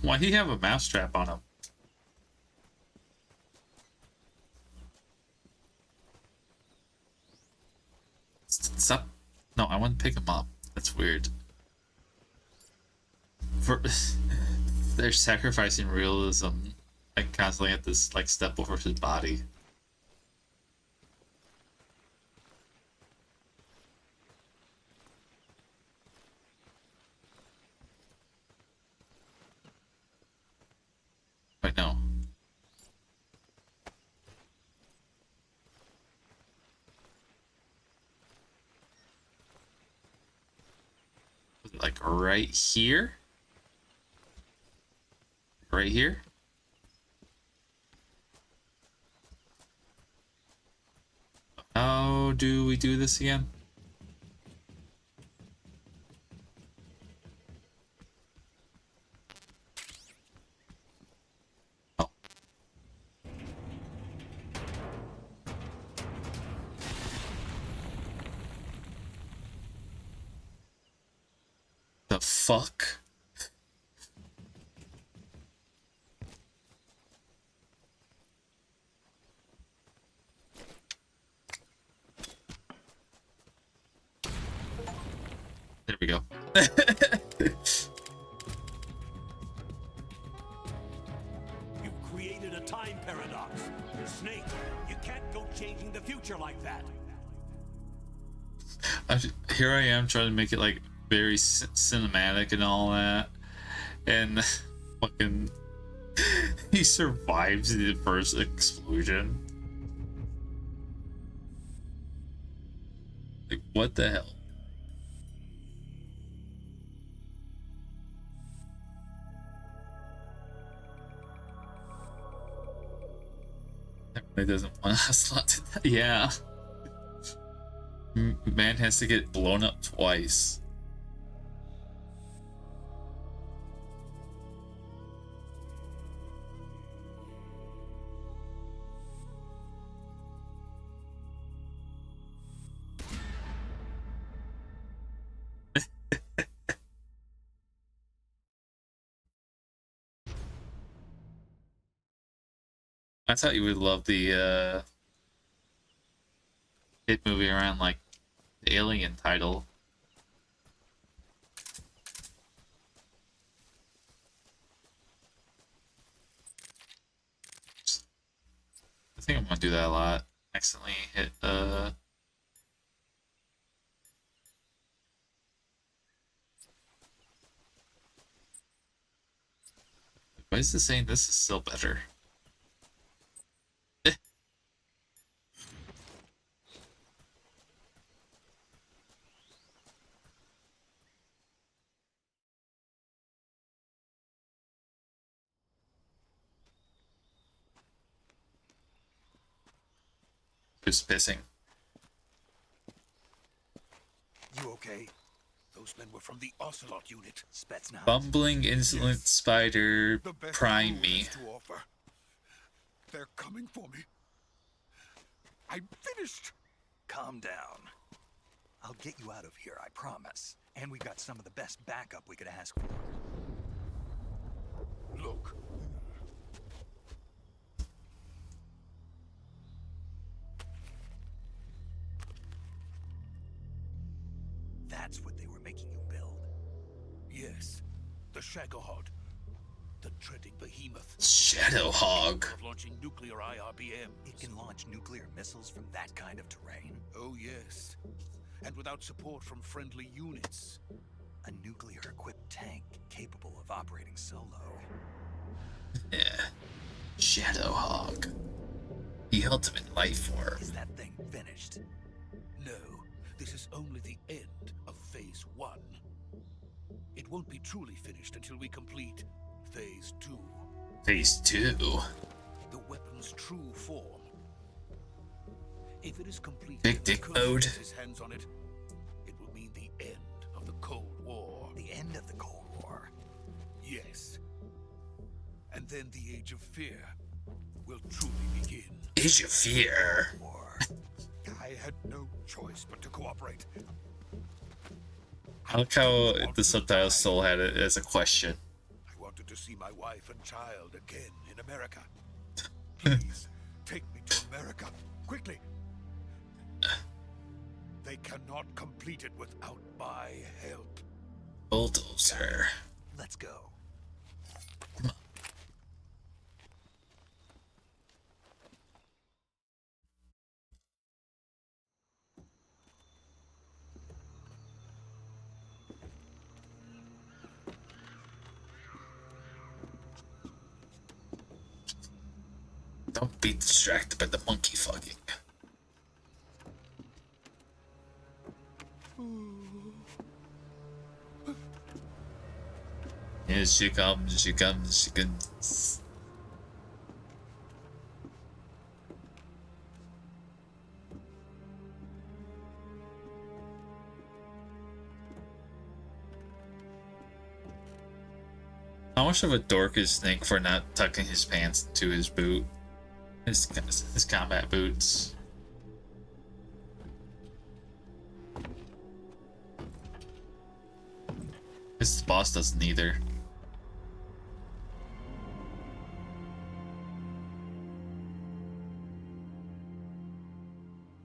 Why he have a mousetrap on him? I want to pick him up. That's weird. For they're sacrificing realism, like constantly at this like step over his body. Wait, no. Like right here? Right here? How do we do this again? Oh. The fuck? There we go. You've created a time paradox. Snake, you can't go changing the future like that. Here I am trying to make it like very cinematic and all that, and fucking he survives the first explosion. Like, what the hell? It doesn't want Ocelot to die. Yeah. Man has to get blown up twice. I thought you would love the hit movie around like the Alien title. I think I'm gonna do that a lot. Accidentally hit why is this saying this is still better? Who's pissing? You okay? Those men were from the Ocelot unit. Spetsnaz. Bumbling, insolent spider, The best prime Crew me. has to offer. They're coming for me. I'm finished. Calm down. I'll get you out of here, I promise. And we've got some of the best backup we could ask for. Look. That's what they were making you build. Yes. The Shagohod. The treading behemoth. Shadowhog. Of launching nuclear IRBM. It can launch nuclear missiles from that kind of terrain. Oh, yes. And without support from friendly units. A nuclear-equipped tank capable of operating solo. Yeah. Shadowhog. The ultimate life form. Is that thing finished? No. This is only the end of Phase 1. It won't be truly finished until we complete Phase 2. Phase 2. The weapon's true form. If it is complete, Big dick mode. His hands on it, it will mean the end of the Cold War. The end of the Cold War? Yes. And then the Age of Fear will truly begin. Age of Fear. War. I had no choice but to cooperate. I like how the subtitles still had it as a question. I wanted to see my wife and child again in America. Please, take me to America, quickly. They cannot complete it without my help. Bulldozer. Let's go. Don't be distracted by the monkey fucking. Here she comes, she comes, she comes. How much of a dork is Nick for not tucking his pants into his boot? His combat boots. His boss doesn't either.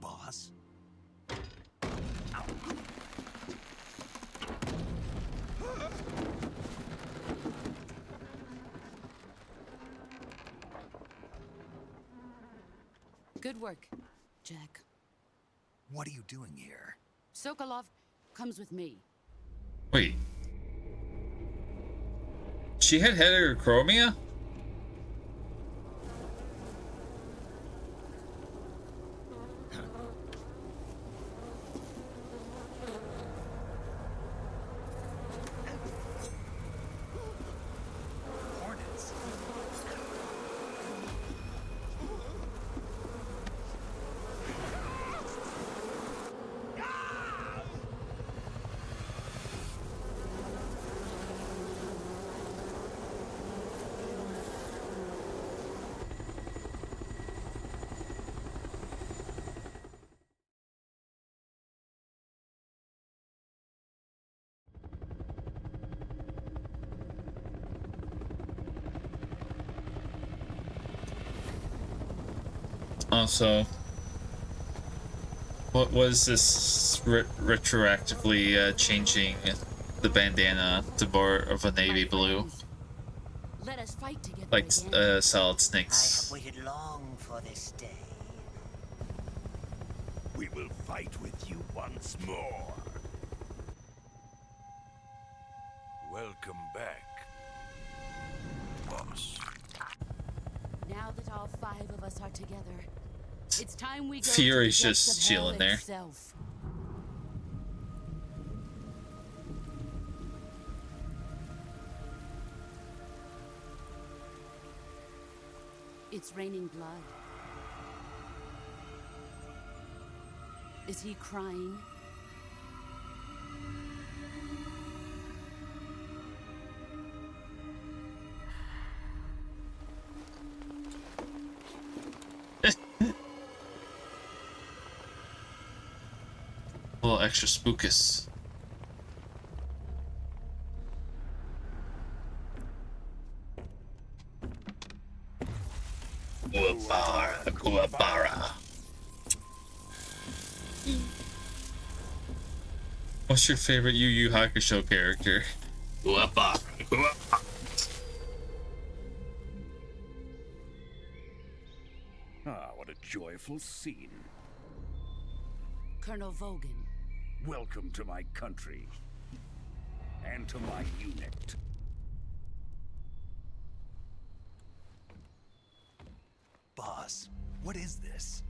Boss? Good work, Jack. What are you doing here? Sokolov comes with me. Wait. She had heterochromia? Hornets. Also, what was this retroactively changing the bandana to more of a navy blue? Let us fight together Like again. Solid Snake's. I have waited long for this day. We will fight with you once more. Welcome back, boss. Now that all 5 of us are together, it's time we go Fury's to the depths just of hell chilling there. itself. It's raining blood. Is he crying? A little extra spookus. Kuwabara. What's your favorite Yu Yu Hakusho character? Kuwabara. Ah, what a joyful scene. Colonel Vogan. Welcome to my country. And to my unit. Boss, what is this?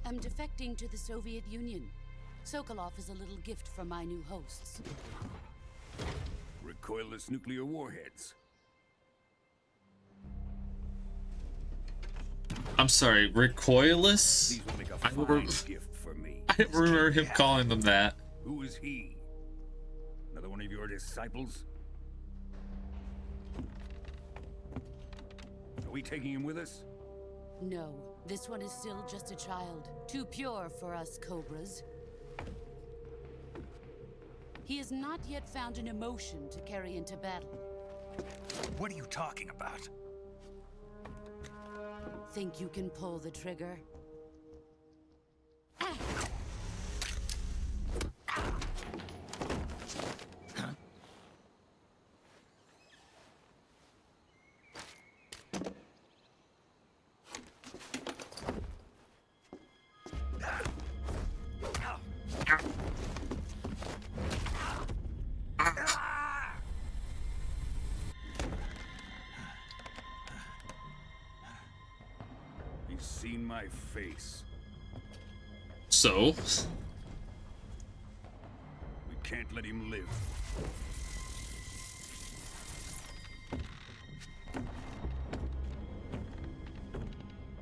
I'm defecting to the Soviet Union. Sokolov is a little gift from my new hosts. Recoilless nuclear warheads. I'm sorry, recoilless? These will make a I fine rem- gift for me. I remember him calling them that. Who is he? Another one of your disciples? Are we taking him with us? No, this one is still just a child. Too pure for us Cobras. He has not yet found an emotion to carry into battle. What are you talking about? Think you can pull the trigger? seen my face. So? We can't let him live.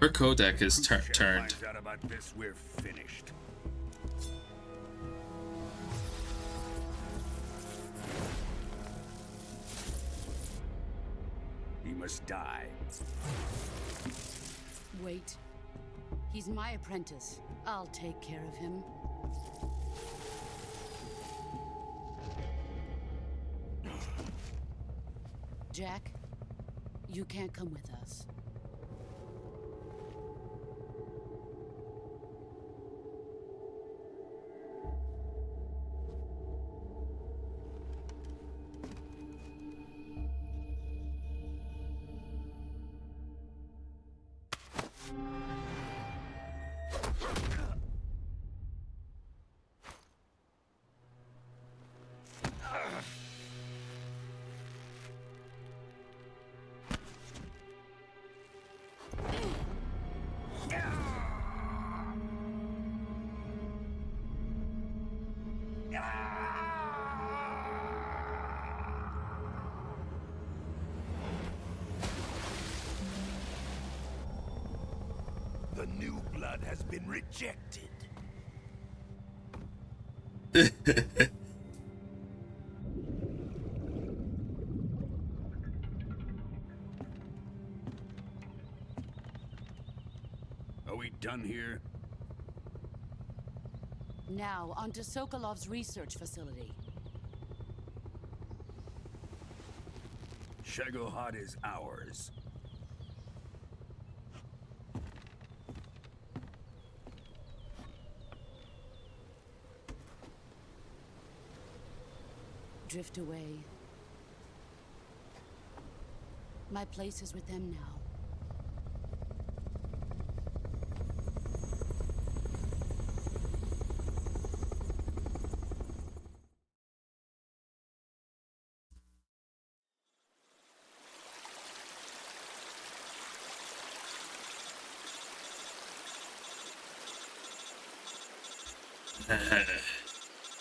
Her codec is Khrushchev turned. finds out about this, we're finished. He must die. Wait. He's my apprentice. I'll take care of him. Jack, you can't come with us. The new blood has been rejected. Are we done here? Now, onto Sokolov's research facility. Shagohod is ours. Drift away. My place is with them now.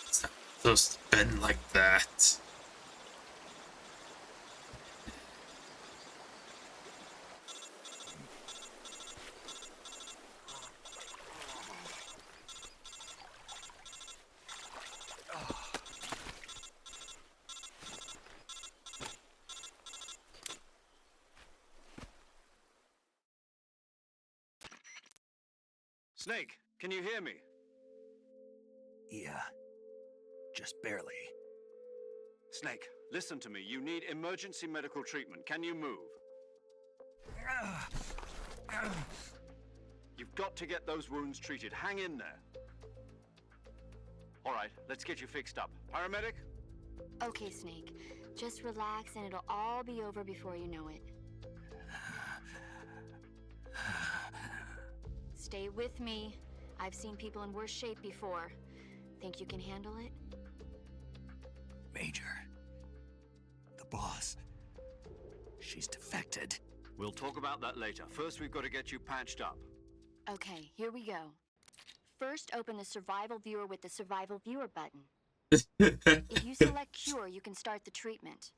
It's not supposed to bend like that. Snake, can you hear me? Yeah. Just barely. Snake, listen to me. You need emergency medical treatment. Can you move? You've got to get those wounds treated. Hang in there. All right, let's get you fixed up. Paramedic? Okay, Snake. Just relax and it'll all be over before you know it. Stay with me. I've seen people in worse shape before. Think you can handle it? Major. The boss. She's defected. We'll talk about that later. First, we've got to get you patched up. Okay, here we go. First, open the Survival Viewer with the Survival Viewer button. If you select Cure, you can start the treatment.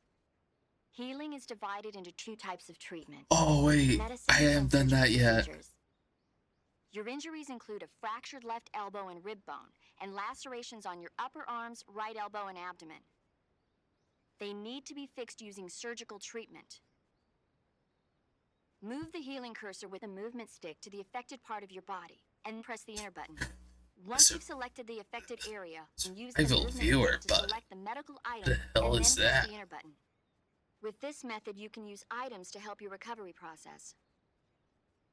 Healing is divided into two types of treatment. Oh wait, Medicine I haven't and done that surgical yet. procedures. Your injuries include a fractured left elbow and rib bone, and lacerations on your upper arms, right elbow, and abdomen. They need to be fixed using surgical treatment. Move the healing cursor with a movement stick to the affected part of your body, and press the enter button. Once you've selected the affected area, use the Survival movement Viewer stick to button. select the medical item, The hell and is then press that? the enter button. With this method, you can use items to help your recovery process.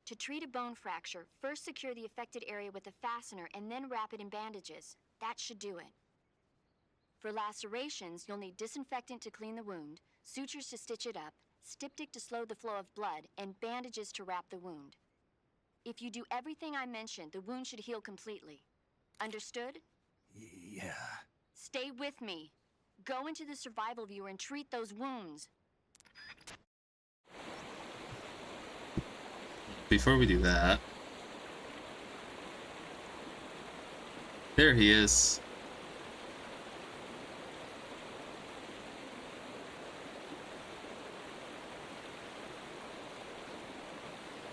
To treat a bone fracture, first secure the affected area with a fastener and then wrap it in bandages. That should do it. For lacerations, you'll need disinfectant to clean the wound, sutures to stitch it up, styptic to slow the flow of blood, and bandages to wrap the wound. If you do everything I mentioned, the wound should heal completely. Understood? Yeah. Stay with me. Go into the Survival Viewer and treat those wounds. Before we do that, There he is.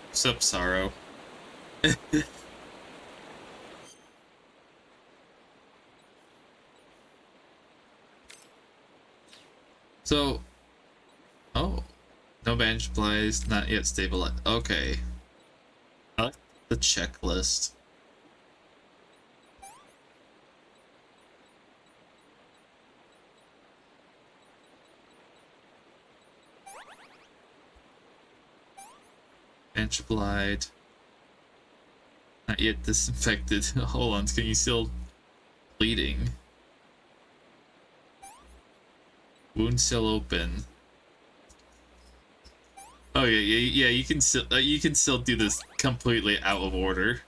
What's up, Sorrow? So, oh, no bench supplies, not yet stabilized. Okay. I like the checklist. Bench applied. Not yet disinfected. Hold on, can you still bleeding? Wound still open. Oh yeah. You can still do this completely out of order.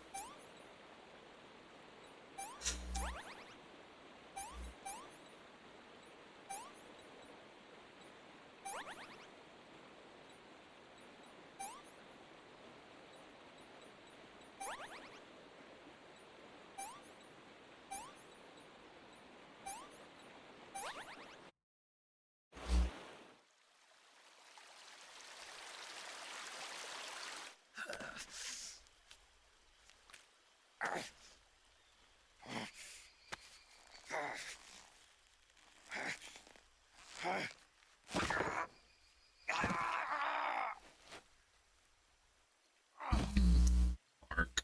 Mark.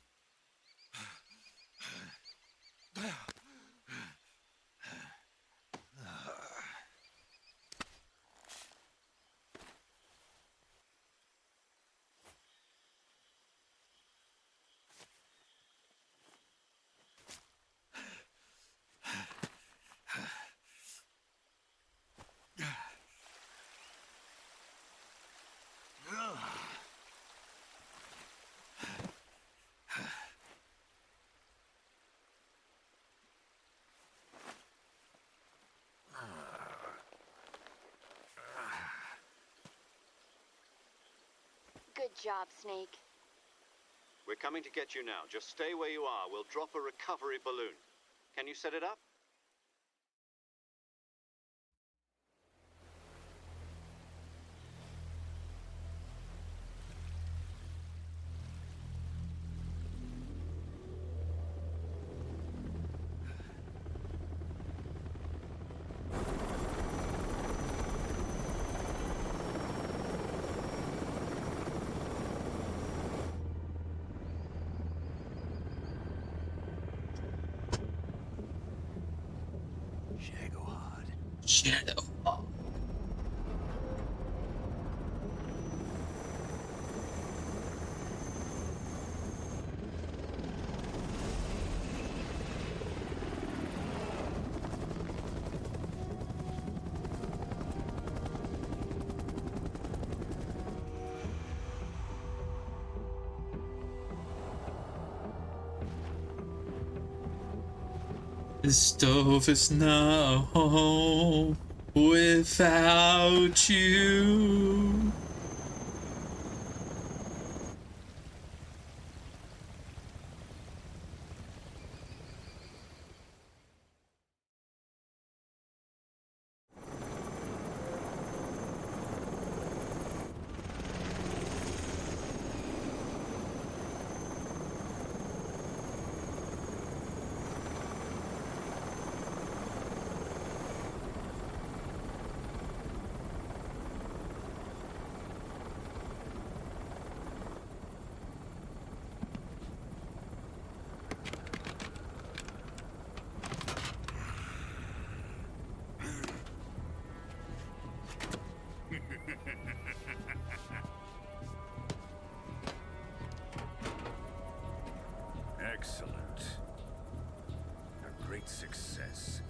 Good job, Snake. We're coming to get you now. Just stay where you are. We'll drop a recovery balloon. Can you set it up? Shadow. The stove is now home without you. Excellent. A great success.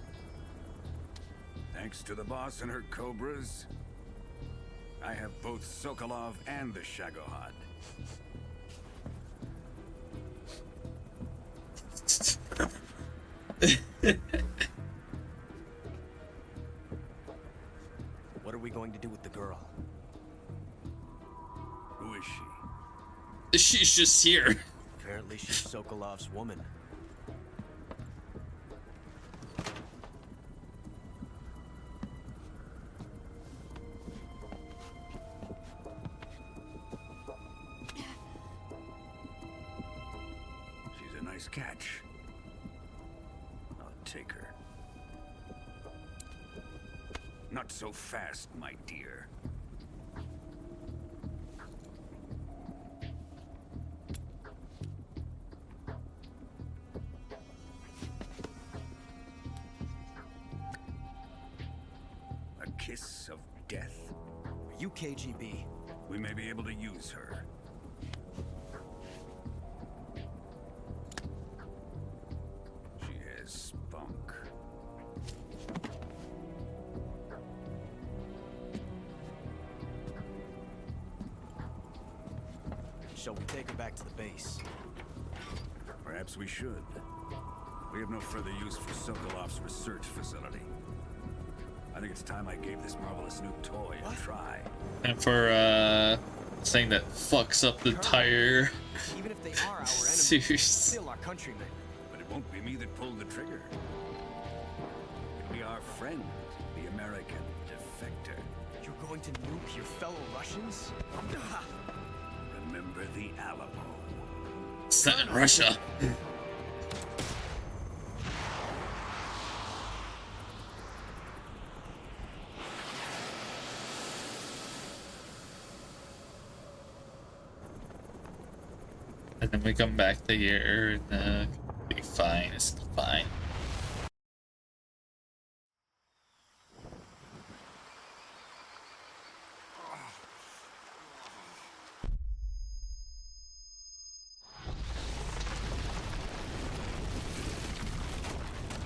Thanks to the boss and her cobras, I have both Sokolov and the Shagohod. What are we going to do with the girl? Who is she? She's just here. Apparently she's Sokolov's woman. Nice catch. I'll take her. Not so fast, my dear. A kiss of death? Are you KGB? We may be able to use her. She has spunk. Shall we take her back to the base? Perhaps we should. We have no further use for Sokolov's research facility. I think it's time I gave this marvelous new toy a try. And for thing that fucks up the entire Even if they are our enemies, series. still our countrymen. But it won't be me that pulled the trigger. It'll be our friend, the American defector. You're going to nuke your fellow Russians? Remember the Alamo. It's not in Russia. And then we come back to here and be fine. It's fine.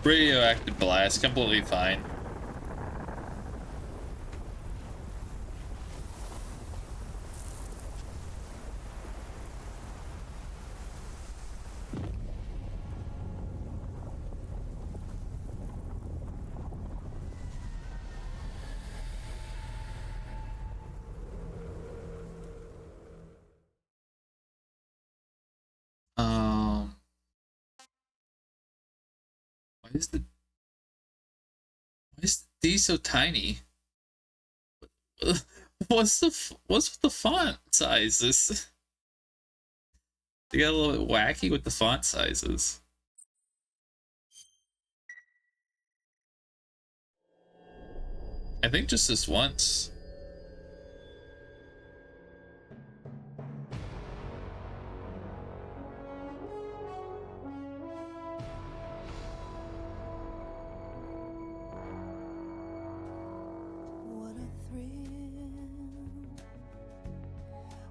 Radioactive blast, completely fine. Why is the D so tiny? What's with the font sizes? They got a little bit wacky with the font sizes. I think just this once.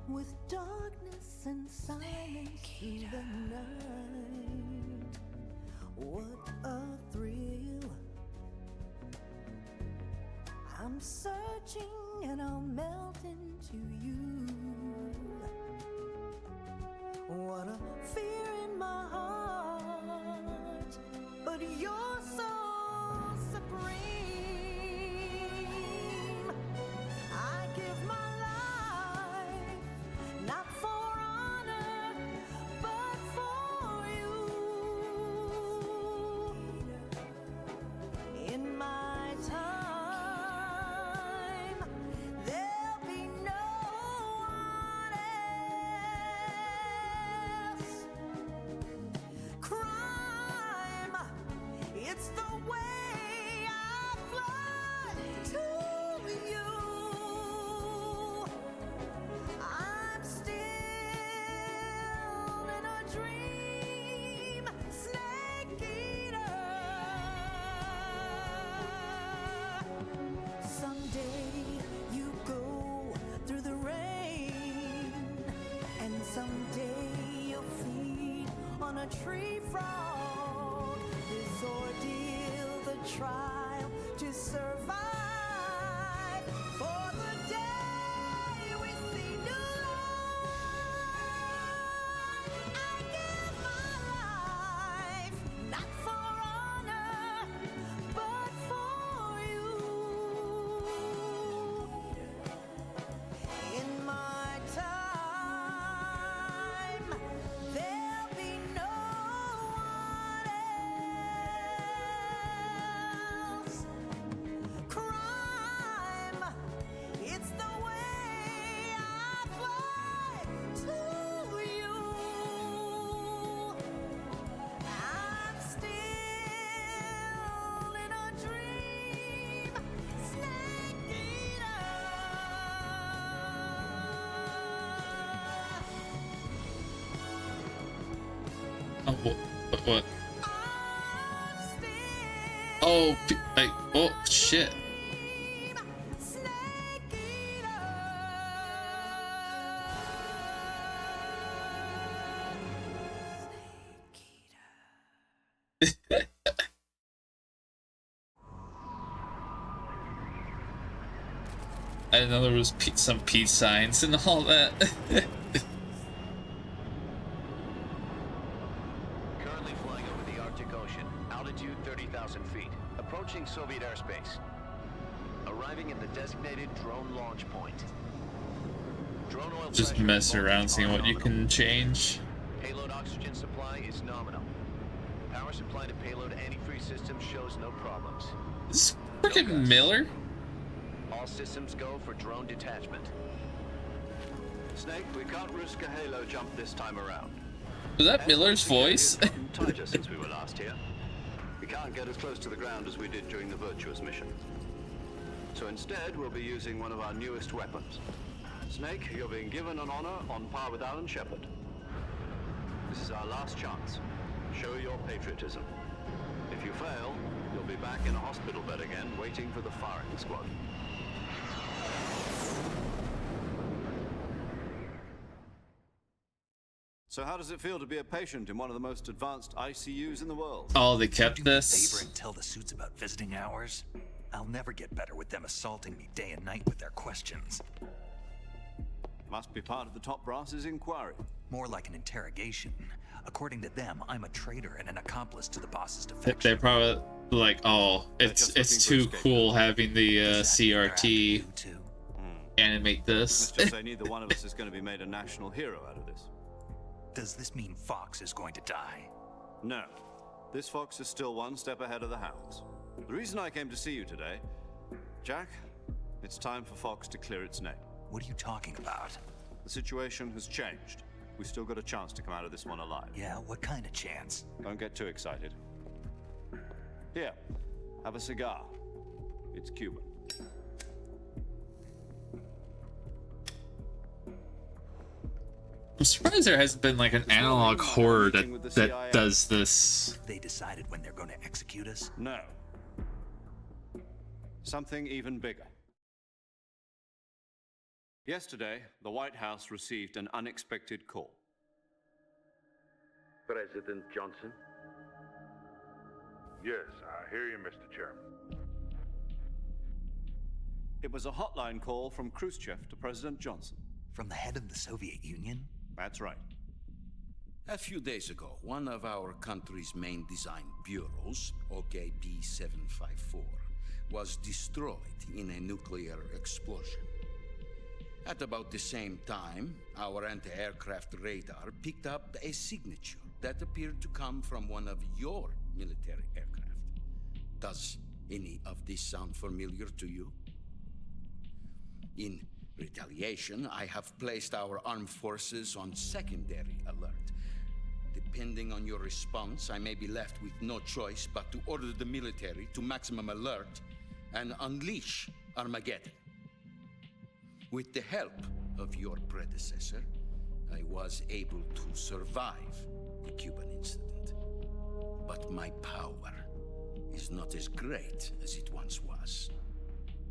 With darkness and silence through the night, what a thrill. I'm searching and I'll melt into you. What a fear in my heart, but you're so supreme. I give my life not for honor, but for you. In my time, there'll be no one else. Crime, it's the way I fly to you. I'm still in a dream, snake eater. Someday you go through the rain, and someday you'll feed on a tree frog. This ordeal, the trial to survive, for the day we see new light. I give my life not for honor, but for you. In my time, there'll be no one else. Oh, what? Oh, like, oh, shit. I didn't know there was some peace signs and all that. Currently flying over the Arctic Ocean, altitude 30,000 feet, approaching Soviet airspace. Arriving at the designated drone launch point. Drone oil Just pressure messing and around, voltage seeing are what you nominal. can change. Payload oxygen supply is nominal. Power supply to payload antifreeze system shows no problems. This freaking Miller? All systems go for drone detachment. Snake, we can't risk a halo jump this time around. Was that Miller's voice? Tighter since we were last here. We can't get as close to the ground as we did during the Virtuous mission. So instead, we'll be using one of our newest weapons. Snake, you're being given an honor on par with Alan Shepard. This is our last chance. Show your patriotism. If you fail, you'll be back in a hospital bed again, waiting for the firing squad. So how does it feel to be a patient in one of the most advanced ICUs in the world? Oh, they kept Do me a this. favor and tell the suits about visiting hours. I'll never get better with them assaulting me day and night with their questions. Must be part of the top brass's inquiry. More like an interrogation. According to them, I'm a traitor and an accomplice to the boss's defection. They're probably like, oh, it's too cool having the CRT animate this. Let's just say neither one of us is going to be made a national hero out of this. Does this mean Fox is going to die? No. This fox is still one step ahead of the hounds. The reason I came to see you today, Jack, it's time for Fox to clear its name. What are you talking about? The situation has changed. We've still got a chance to come out of this one alive. Yeah, what kind of chance? Don't get too excited. Here, have a cigar. It's Cuban. I'm surprised there hasn't been like an analog horror that does this. They decided when they're going to execute us? No. Something even bigger. Yesterday, the White House received an unexpected call. President Johnson? Yes, I hear you, Mr. Chairman. It was a hotline call from Khrushchev to President Johnson. From the head of the Soviet Union? That's right. A few days ago, one of our country's main design bureaus, OKB 754, was destroyed in a nuclear explosion. At about the same time, our anti-aircraft radar picked up a signature that appeared to come from one of your military aircraft. Does any of this sound familiar to you? In retaliation, I have placed our armed forces on secondary alert. Depending on your response, I may be left with no choice but to order the military to maximum alert and unleash Armageddon. With the help of your predecessor, I was able to survive the Cuban incident. But my power is not as great as it once was.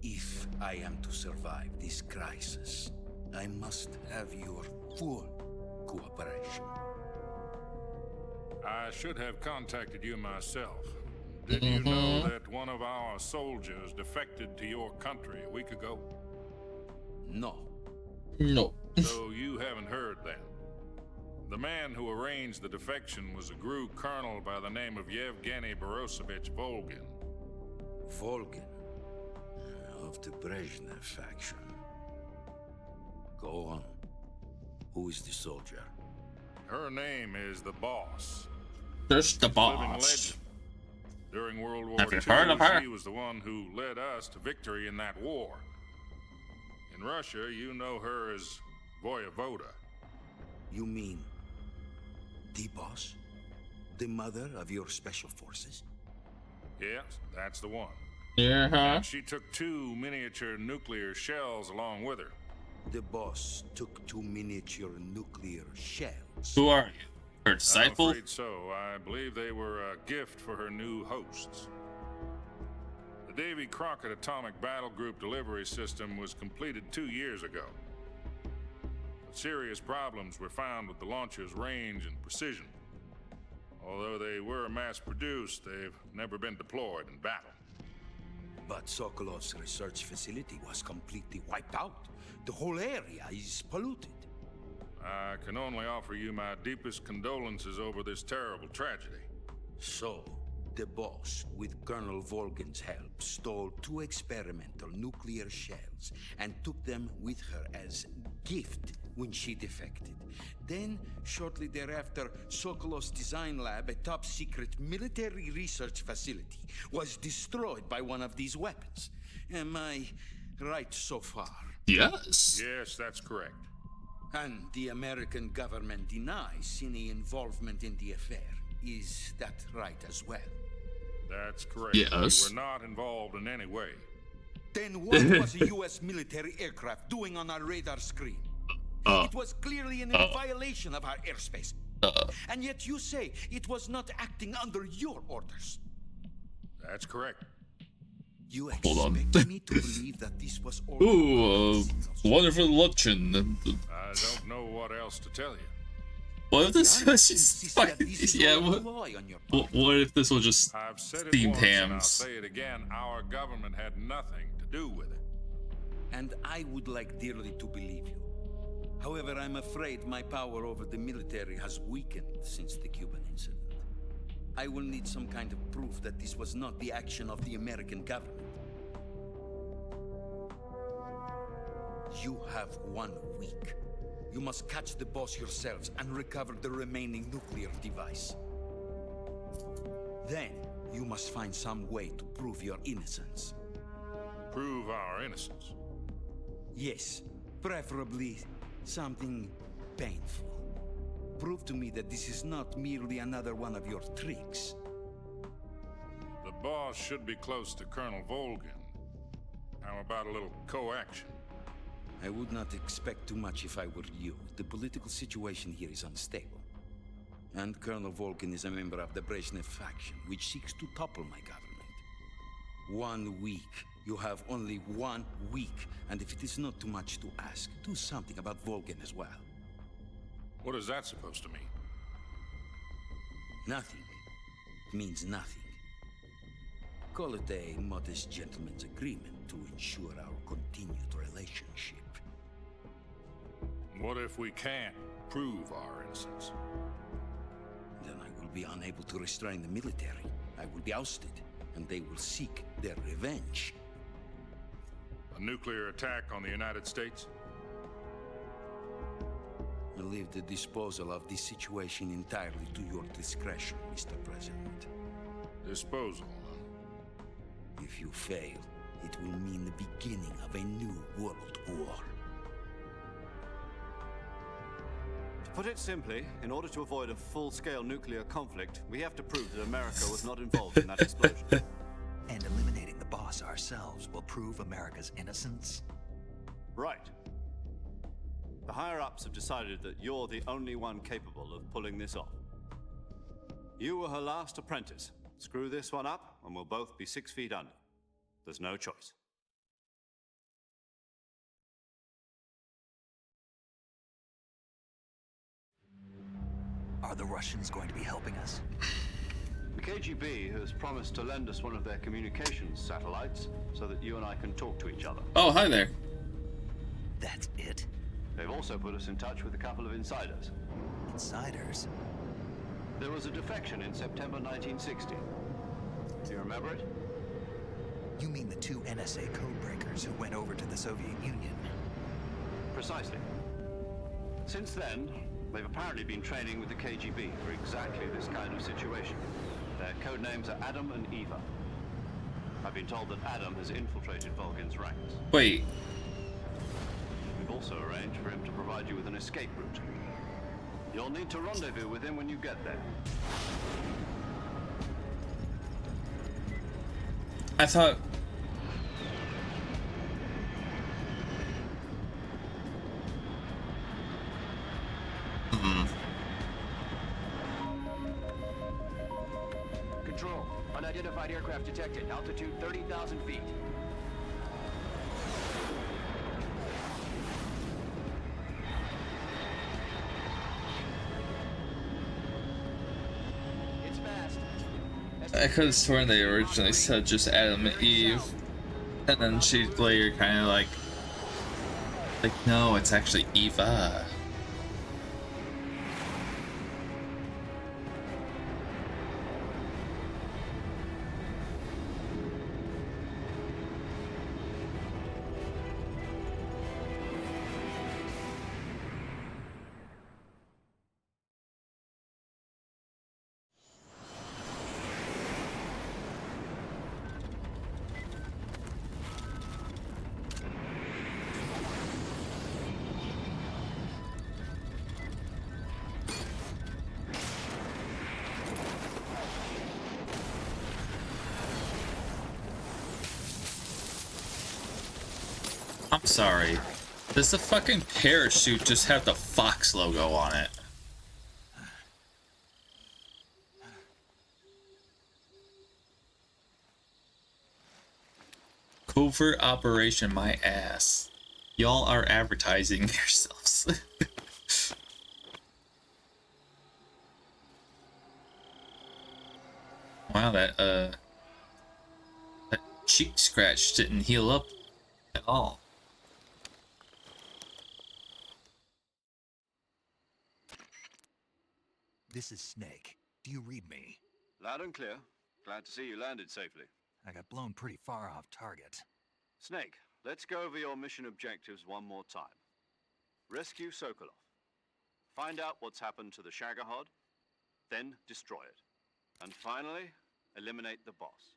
If I am to survive this crisis, I must have your full cooperation. I should have contacted you myself. Did you know that one of our soldiers defected to your country a week ago? No. No. So you haven't heard then. The man who arranged the defection was a GRU colonel by the name of Yevgeny Borosovich Volgin. Volgin? Of the Brezhnev faction. Go on. Who is the soldier? Her name is the Boss. There's the Living Boss. legend. During World War Have you II, heard of her? she was the one who led us to victory in that war. In Russia, you know her as Voyevoda. You mean the boss? The mother of your special forces? Yes, that's the one. Yeah. And she took 2 miniature nuclear shells along with her. The boss took 2 miniature nuclear shells. Who are you? Her disciple? I'm afraid so. I believe they were a gift for her new hosts. The Davy Crockett Atomic Battle Group delivery system was completed 2 years ago. But serious problems were found with the launcher's range and precision. Although they were mass-produced, they've never been deployed in battle. But Sokolov's research facility was completely wiped out. The whole area is polluted. I can only offer you my deepest condolences over this terrible tragedy. So, the boss, with Colonel Volgin's help, stole 2 experimental nuclear shells and took them with her as gift when she defected. Then, shortly thereafter, Sokolov's design lab, a top-secret military research facility, was destroyed by one of these weapons. Am I right so far? Yes. Yes, that's correct. And the American government denies any involvement in the affair. Is that right as well? That's correct. Yes. We were not involved in any way. Then what was a U.S. military aircraft doing on our radar screen? It was clearly in violation of our airspace. And yet you say it was not acting under your orders. That's correct. You Hold on. expect me to believe that this was all... Ooh, wonderful luncheon. I don't know what else to tell you. What if this was just yeah, what if this was just I've said it steamed once and I'll hams? say it again. Our government had nothing to do with it. And I would like dearly to believe you. However, I'm afraid my power over the military has weakened since the Cuban incident. I will need some kind of proof that this was not the action of the American government. You have 1 week. You must catch the boss yourselves and recover the remaining nuclear device. Then, you must find some way to prove your innocence. Prove our innocence? Yes, preferably something painful. Prove to me that this is not merely another one of your tricks. The boss should be close to Colonel Volgin. How about a little co-action? I would not expect too much if I were you. The political situation here is unstable. And Colonel Volgin is a member of the Brezhnev faction, which seeks to topple my government. 1 week. You have only 1 week. And if it is not too much to ask, do something about Volgin as well. What is that supposed to mean? Nothing. It means nothing. Call it a modest gentleman's agreement to ensure our continued relationship. What if we can't prove our innocence? Then I will be unable to restrain the military. I will be ousted, and they will seek their revenge. A nuclear attack on the United States? I leave the disposal of this situation entirely to your discretion, Mr. President. Disposal? If you fail, it will mean the beginning of a new world war. To put it simply, in order to avoid a full-scale nuclear conflict, we have to prove that America was not involved in that explosion. And eliminating the boss ourselves will prove America's innocence? Right. The higher-ups have decided that you're the only one capable of pulling this off. You were her last apprentice. Screw this one up, and we'll both be 6 feet under. There's no choice. Are the Russians going to be helping us? The KGB has promised to lend us one of their communications satellites so that you and I can talk to each other. Oh, hi there. That's it? They've also put us in touch with a couple of insiders. Insiders? There was a defection in September 1960. Do you remember it? You mean the 2 NSA codebreakers who went over to the Soviet Union? Precisely. Since then, they've apparently been training with the KGB for exactly this kind of situation. Their code names are Adam and Eva. I've been told that Adam has infiltrated Volgin's ranks. Wait. We've also arranged for him to provide you with an escape route. You'll need to rendezvous with him when you get there. I thought... Unidentified aircraft detected. Altitude 30,000 feet. It's fast. I could have sworn they originally said just Adam and Eve, and then she later kind of like, no, it's actually Eva. I'm sorry. Does the fucking parachute just have the Fox logo on it? Covert operation, my ass. Y'all are advertising yourselves. Wow, that cheek scratch didn't heal up at all. This is Snake. Do you read me? Loud and clear. Glad to see you landed safely. I got blown pretty far off target. Snake, let's go over your mission objectives one more time. Rescue Sokolov. Find out what's happened to the Shagohod, then destroy it. And finally, eliminate the boss.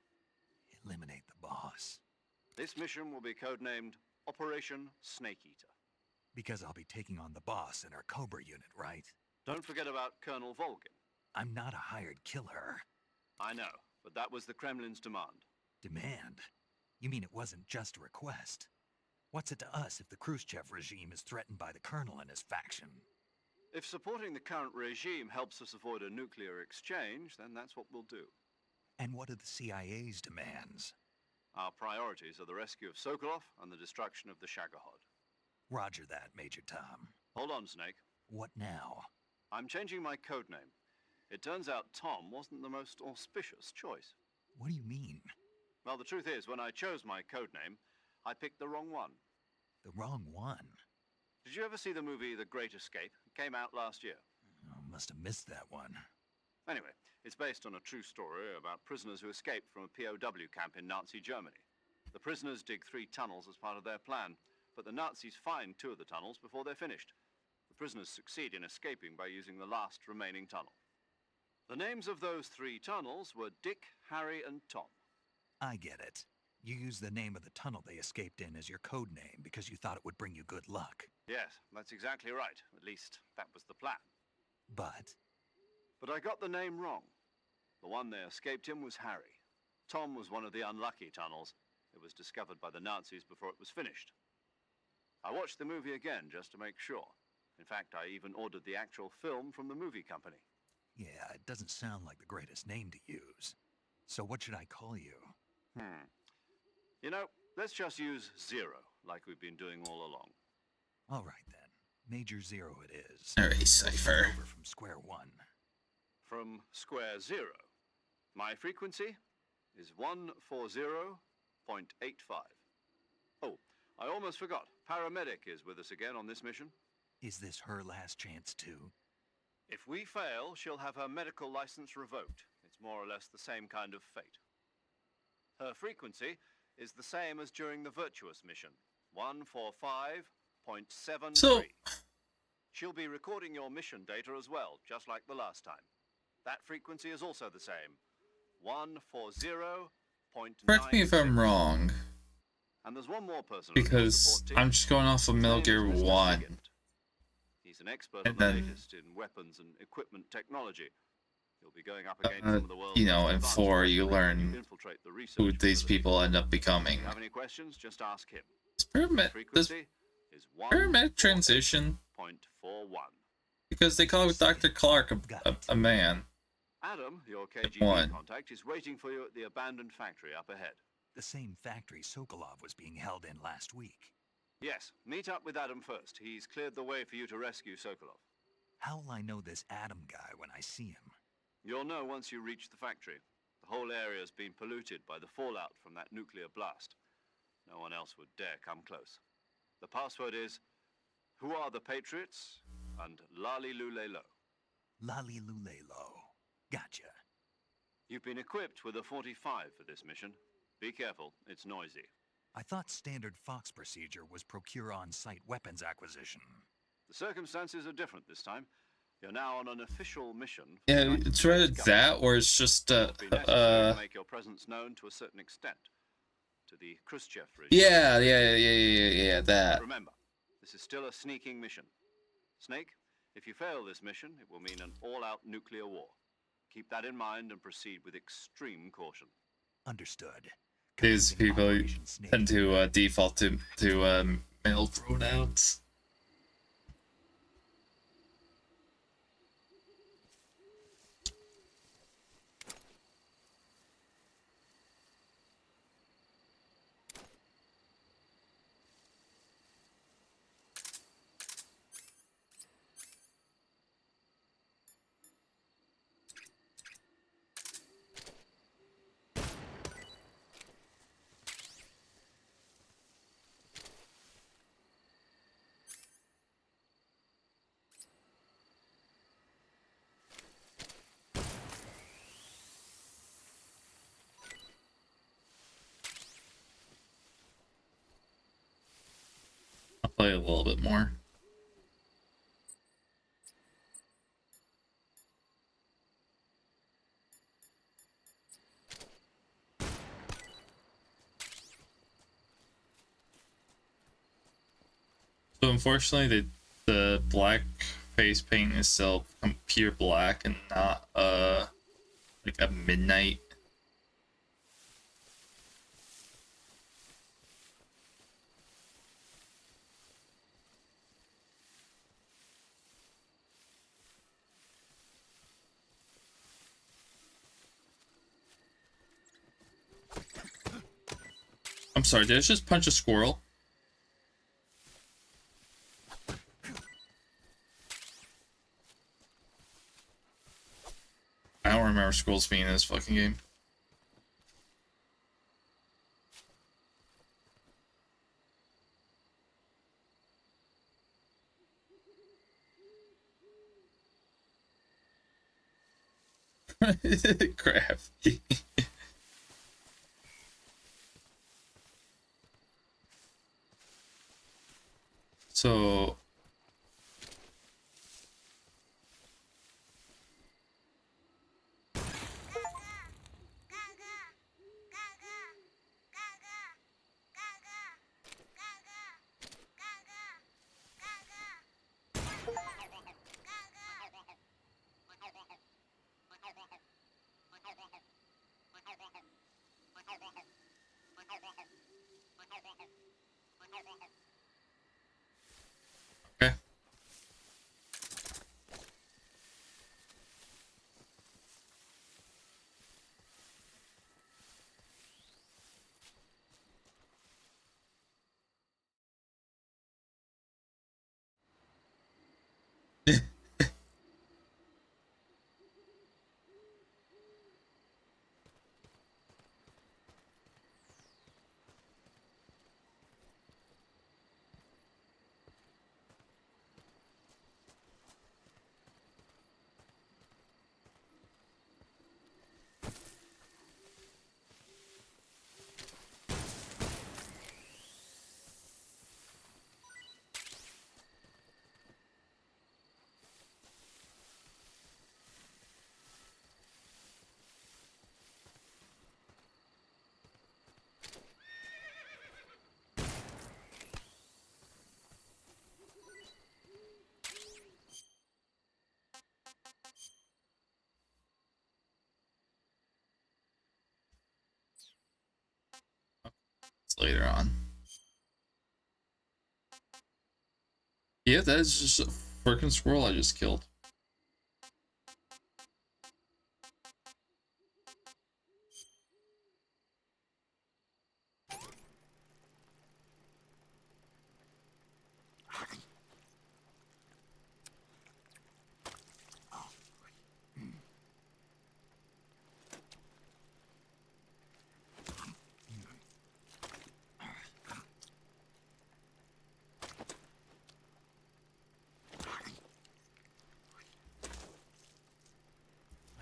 Eliminate the boss. This mission will be codenamed Operation Snake Eater. Because I'll be taking on the boss in our Cobra unit, right? Don't forget about Colonel Volgin. I'm not a hired killer. I know, but that was the Kremlin's demand. Demand? You mean it wasn't just a request? What's it to us if the Khrushchev regime is threatened by the Colonel and his faction? If supporting the current regime helps us avoid a nuclear exchange, then that's what we'll do. And what are the CIA's demands? Our priorities are the rescue of Sokolov and the destruction of the Shagohod. Roger that, Major Tom. Hold on, Snake. What now? I'm changing my codename. It turns out Tom wasn't the most auspicious choice. What do you mean? Well, the truth is, when I chose my codename, I picked the wrong one. The wrong one? Did you ever see the movie The Great Escape? It came out last year. Oh, must have missed that one. Anyway, it's based on a true story about prisoners who escaped from a POW camp in Nazi Germany. The prisoners dig 3 tunnels as part of their plan, but the Nazis find 2 of the tunnels before they're finished. The prisoners succeed in escaping by using the last remaining tunnel. The names of those 3 tunnels were Dick, Harry, and Tom. I get it. You used the name of the tunnel they escaped in as your code name because you thought it would bring you good luck. Yes, that's exactly right. At least, that was the plan. But I got the name wrong. The one they escaped in was Harry. Tom was one of the unlucky tunnels. It was discovered by the Nazis before it was finished. I watched the movie again just to make sure. In fact, I even ordered the actual film from the movie company. yeah, it doesn't sound like the greatest name to use. So what should I call you? You know, let's just use Zero, like we've been doing all along. All right then. Major Zero it is. Alright, Cypher. Over from square one. From square 0. My frequency is 140.85. Oh, I almost forgot. Paramedic is with us again on this mission. Is this her last chance too? If we fail, she'll have her medical license revoked. It's more or less the same kind of fate. Her frequency is the same as during the Virtuous mission, 145.73. So, she'll be recording your mission data as well, just like the last time. That frequency is also the same, 140.96. correct me if I'm wrong, And there's one more person because I'm just going off of Metal Gear 1. He's an expert And on the then, latest in weapons and equipment technology. He'll be going up against some of the world's you know, most in advanced 4 you weapons learn and infiltrate the research who these facility. people end up becoming. If you have any questions, just ask him. Does Frequency is Paramedic transition? 1.41. Because they call Dr. Clark a man. Adam, your KGB One. contact is waiting for you at the abandoned factory up ahead. The same factory Sokolov was being held in last week. Yes, meet up with Adam first. He's cleared the way for you to rescue Sokolov. How will I know this Adam guy when I see him? You'll know once you reach the factory. The whole area's been polluted by the fallout from that nuclear blast. No one else would dare come close. The password is, "Who are the Patriots?" and Lali Lule Lo. Lali Lule Lo. Gotcha. You've been equipped with a 45 for this mission. Be careful, it's noisy. I thought standard Fox procedure was procure on-site weapons acquisition. The circumstances are different this time. You're now on an official mission. Yeah, it's either that or it's just It'll be necessary to make your presence known to a certain extent. To the Khrushchev regime. yeah, that. Remember, this is still a sneaking mission. Snake, if you fail this mission, it will mean an all-out nuclear war. Keep that in mind and proceed with extreme caution. Understood. These people tend to default to male pronouns. I'll play a little bit more. So unfortunately, the black face paint is still pure black and not like a midnight. I'm sorry, did I just punch a squirrel? I don't remember squirrels being in this fucking game. Crafty. So okay. Later on. Yeah, that is just a freaking squirrel I just killed.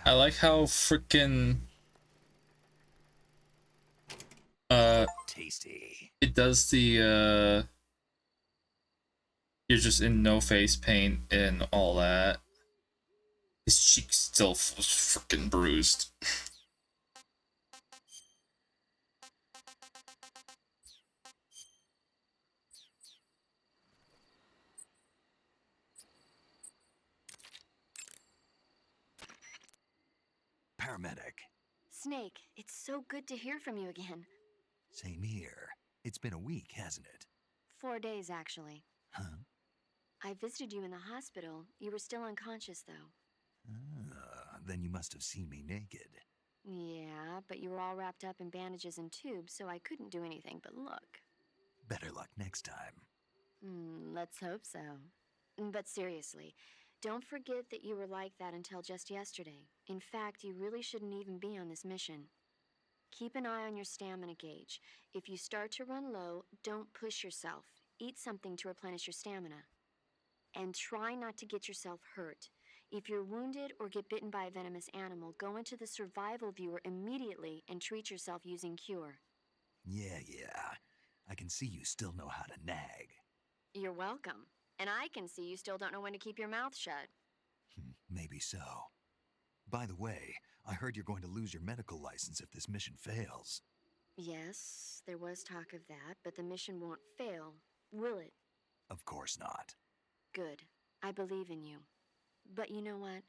I like how freaking Tasty. it does the you're just in no face paint and all that. His cheek's still freaking bruised. Paramedic. Snake, it's so good to hear from you again. Same here. It's been a week, hasn't it? 4 days, actually. Huh? I visited you in the hospital. You were still unconscious, though. Then you must have seen me naked. Yeah, but you were all wrapped up in bandages and tubes, so I couldn't do anything but look. Better luck next time. Let's hope so. But seriously, don't forget that you were like that until just yesterday. In fact, you really shouldn't even be on this mission. Keep an eye on your stamina gauge. If you start to run low, don't push yourself. Eat something to replenish your stamina. And try not to get yourself hurt. If you're wounded or get bitten by a venomous animal, go into the survival viewer immediately and treat yourself using Cure. Yeah. I can see you still know how to nag. You're welcome. And I can see you still don't know when to keep your mouth shut. Maybe so. By the way, I heard you're going to lose your medical license if this mission fails. Yes, there was talk of that, but the mission won't fail, will it? Of course not. Good. I believe in you. But you know what?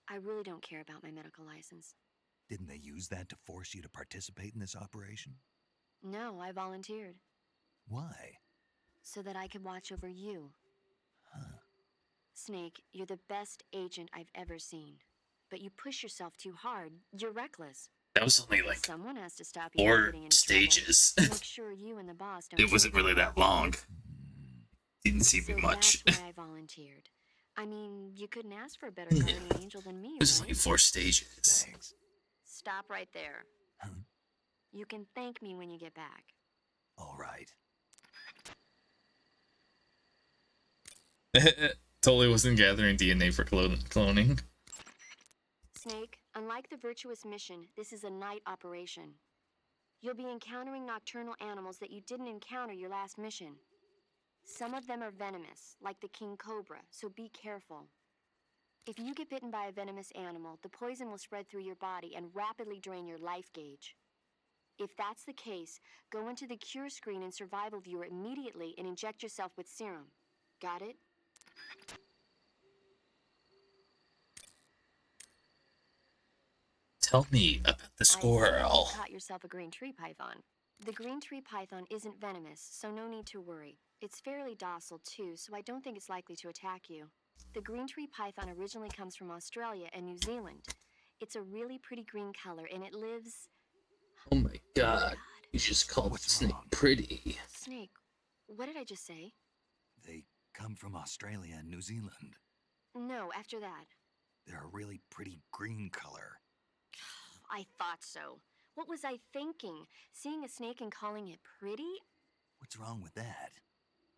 I really don't care about my medical license. Didn't they use that to force you to participate in this operation? No, I volunteered. Why? So that I could watch over you. Huh. Snake, you're the best agent I've ever seen. But you push yourself too hard. You're reckless. That was only like Someone has to stop you from 4 getting into stages. trouble. Make sure you and the boss don't It wasn't really that long. Didn't seem so much. That's why I volunteered. I mean, you couldn't ask for a better guardian angel than me, It was right? only 4 stages. Thanks. Stop right there. Huh? You can thank me when you get back. All right. Totally wasn't gathering DNA for cloning. Snake, unlike the Virtuous mission, this is a night operation. You'll be encountering nocturnal animals that you didn't encounter your last mission. Some of them are venomous, like the king cobra, so be careful. If you get bitten by a venomous animal, the poison will spread through your body and rapidly drain your life gauge. If that's the case, go into the cure screen and survival viewer immediately and inject yourself with serum. Got it? Tell me about the squirrel. You caught yourself a green tree python. The green tree python isn't venomous, so no need to worry. It's fairly docile too, so I don't think it's likely to attack you. The green tree python originally comes from Australia and New Zealand. It's a really pretty green color and it lives... Oh my god. You just called the snake pretty. Snake, what did I just say? They come from Australia and New Zealand. No, after that. They're a really pretty green color. I thought so. What was I thinking? Seeing a snake and calling it pretty? What's wrong with that?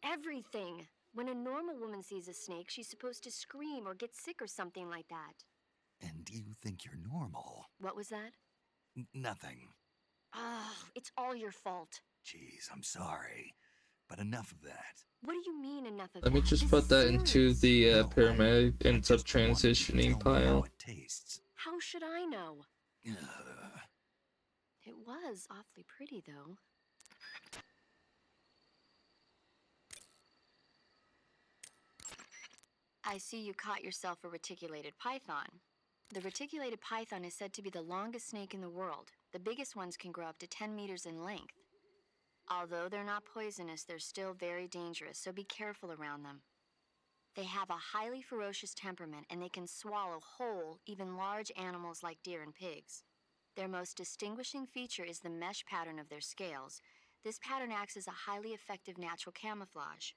Everything. When a normal woman sees a snake, she's supposed to scream or get sick or something like that. And you think you're normal? What was that? Nothing. Oh, it's all your fault. Jeez, I'm sorry. But enough of that. What do you mean enough of Let me that? just This put is that into serious. the paramedic ends up transitioning pile. Tastes. How should I know? It was awfully pretty, though. I see you caught yourself a reticulated python. The reticulated python is said to be the longest snake in the world. The biggest ones can grow up to 10 meters in length. Although they're not poisonous, they're still very dangerous, so be careful around them. They have a highly ferocious temperament, and they can swallow whole, even large animals like deer and pigs. Their most distinguishing feature is the mesh pattern of their scales. This pattern acts as a highly effective natural camouflage.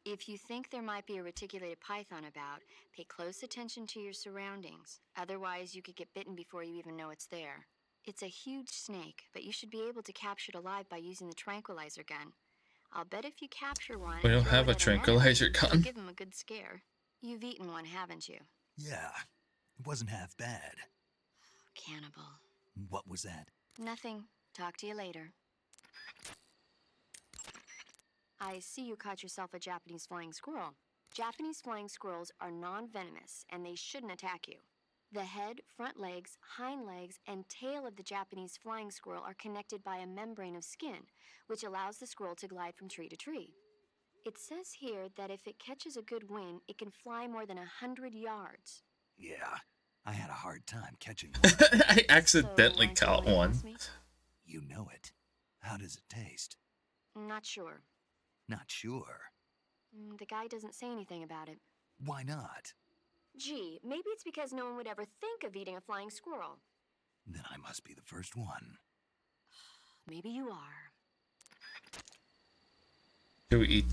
If you think there might be a reticulated python about, pay close attention to your surroundings. Otherwise, you could get bitten before you even know it's there. It's a huge snake, but you should be able to capture it alive by using the tranquilizer gun. I'll bet if you capture one... We don't and throw have it a at tranquilizer enemy, gun. you'll give him a good scare. You've eaten one, haven't you? Yeah, it wasn't half bad. cannibal. What was that? Nothing. Talk to you later. I see you caught yourself a Japanese flying squirrel. Japanese flying squirrels are non-venomous, and they shouldn't attack you. The head, front legs, hind legs, and tail of the Japanese flying squirrel are connected by a membrane of skin, which allows the squirrel to glide from tree to tree. It says here that if it catches a good wind, it can fly more than 100 yards. Yeah, I had a hard time catching one. I accidentally caught one. You know it. How does it taste? Not sure. Not sure. The guy doesn't say anything about it. Why not? Gee, maybe it's because no one would ever think of eating a flying squirrel. Then I must be the first one. Maybe you are. Should we eat?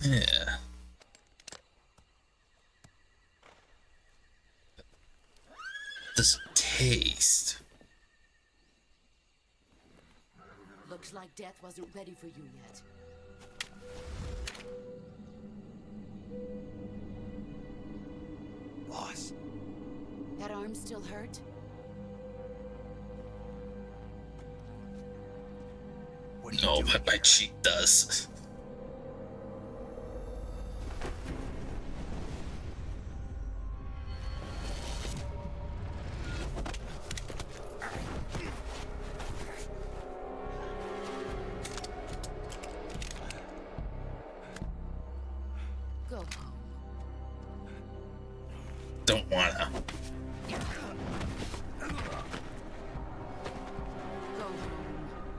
Yeah. This taste. Looks like death wasn't ready for you yet. Boss. That arm still hurt? No, but my cheek does. Go home. Don't wanna. Go home.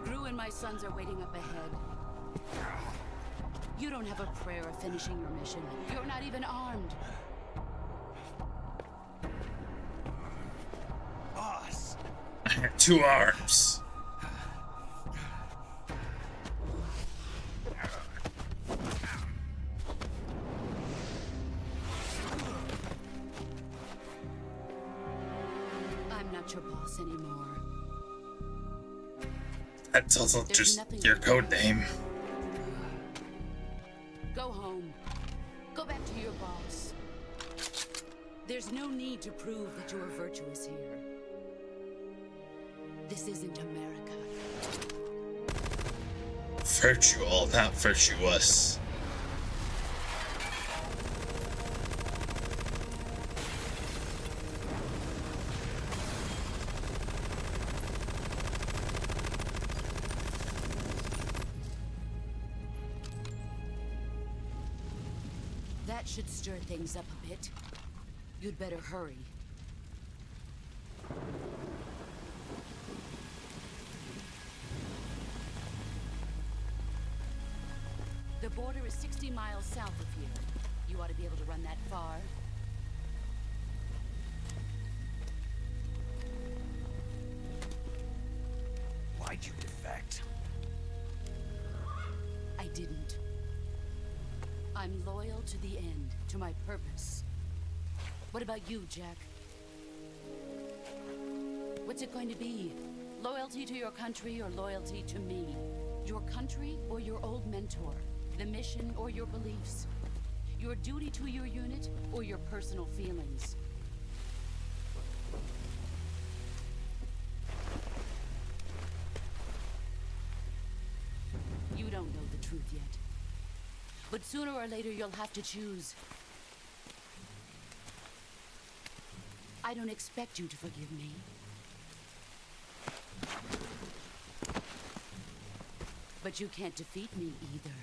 Gru and my sons are waiting up ahead. You don't have a prayer of finishing your mission. You're not even armed. Boss. I have 2 arms. I'm not your boss anymore. That's also just your code name. Go home. Go back to your boss. There's no need to prove that you are virtuous here. This isn't America. Virtual, not virtuous. That should stir things up a bit. You'd better hurry. The border is 60 miles south of here. You ought to be able to run that far. Why'd you defect? I didn't. I'm loyal to the end, to my purpose. What about you, Jack? What's it going to be? Loyalty to your country or loyalty to me? Your country or your old mentor? The mission or your beliefs? Your duty to your unit or your personal feelings? You don't know the truth yet. But sooner or later you'll have to choose. I don't expect you to forgive me. But you can't defeat me either.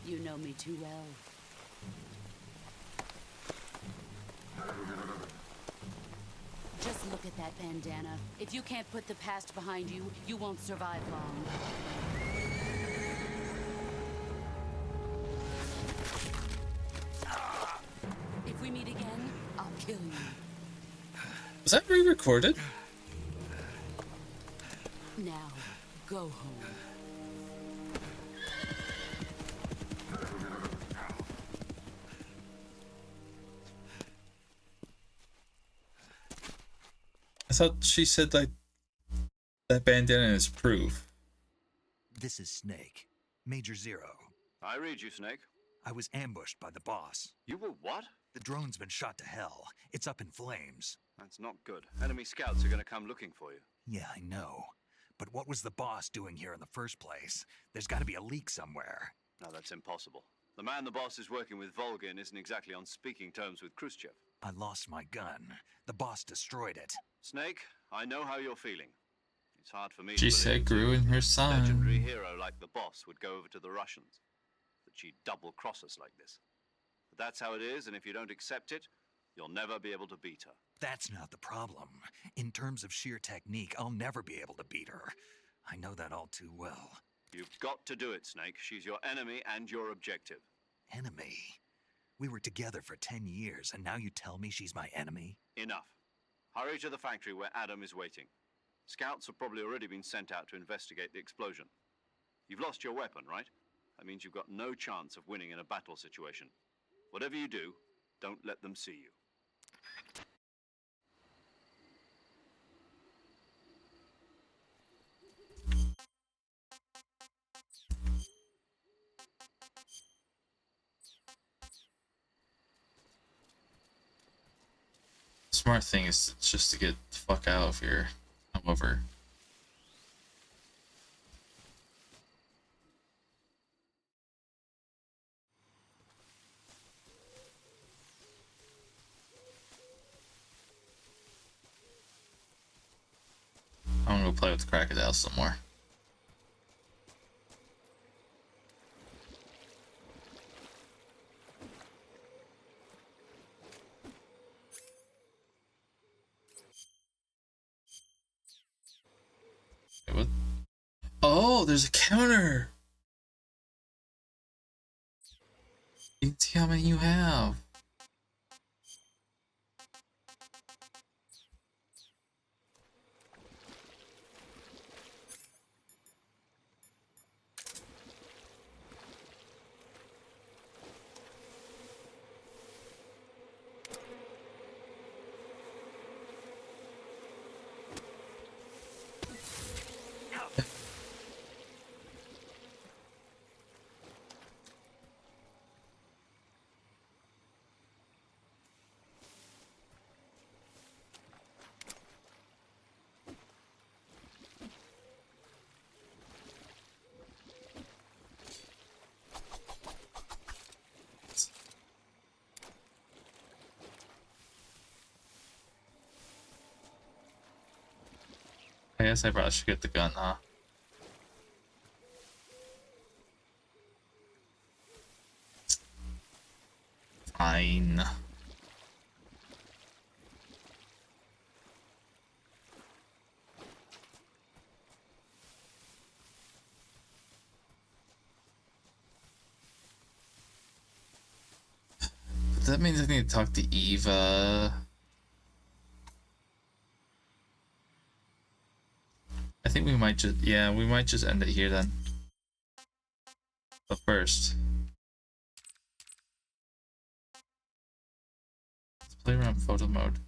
You know me too well. Just look at that bandana. If you can't put the past behind you, you won't survive long. Was that re-recorded? Now, go home. I thought she said like that bandana is proof. This is Snake. Major Zero. I read you, Snake. I was ambushed by the boss. You were what? The drone's been shot to hell. It's up in flames. That's not good. Enemy scouts are going to come looking for you. Yeah, I know. But what was the boss doing here in the first place? There's got to be a leak somewhere. No, that's impossible. The man the boss is working with, Volgin, isn't exactly on speaking terms with Khrushchev. I lost my gun. The boss destroyed it. Snake, I know how you're feeling. It's hard for me She to said believe grew in her a son. legendary hero like the boss would go over to the Russians. That she'd double-cross us like this. But that's how it is, and if you don't accept it, you'll never be able to beat her. That's not the problem. In terms of sheer technique, I'll never be able to beat her. I know that all too well. You've got to do it, Snake. She's your enemy and your objective. Enemy? We were together for 10 years, and now you tell me she's my enemy? Enough. Hurry to the factory where Adam is waiting. Scouts have probably already been sent out to investigate the explosion. You've lost your weapon, right? That means you've got no chance of winning in a battle situation. Whatever you do, don't let them see you. Smart thing is just to get the fuck out of here. However. I'm gonna go play with the crocodile some more. Wait, what? Oh, there's a counter. You can see how many you have. I guess I probably should get the gun, huh? Fine. But that means I need to talk to Eva. I think we might just, yeah, we might just end it here then. But first, let's play around photo mode.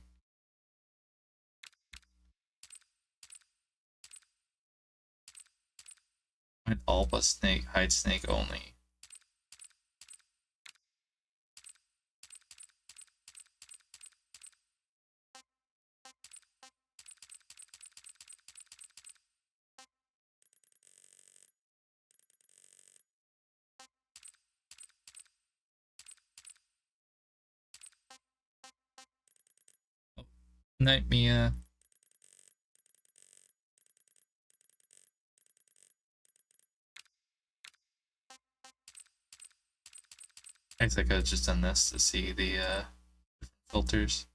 Hide all but snake, hide snake only. Night, Mia. I think I could have just done this to see the filters.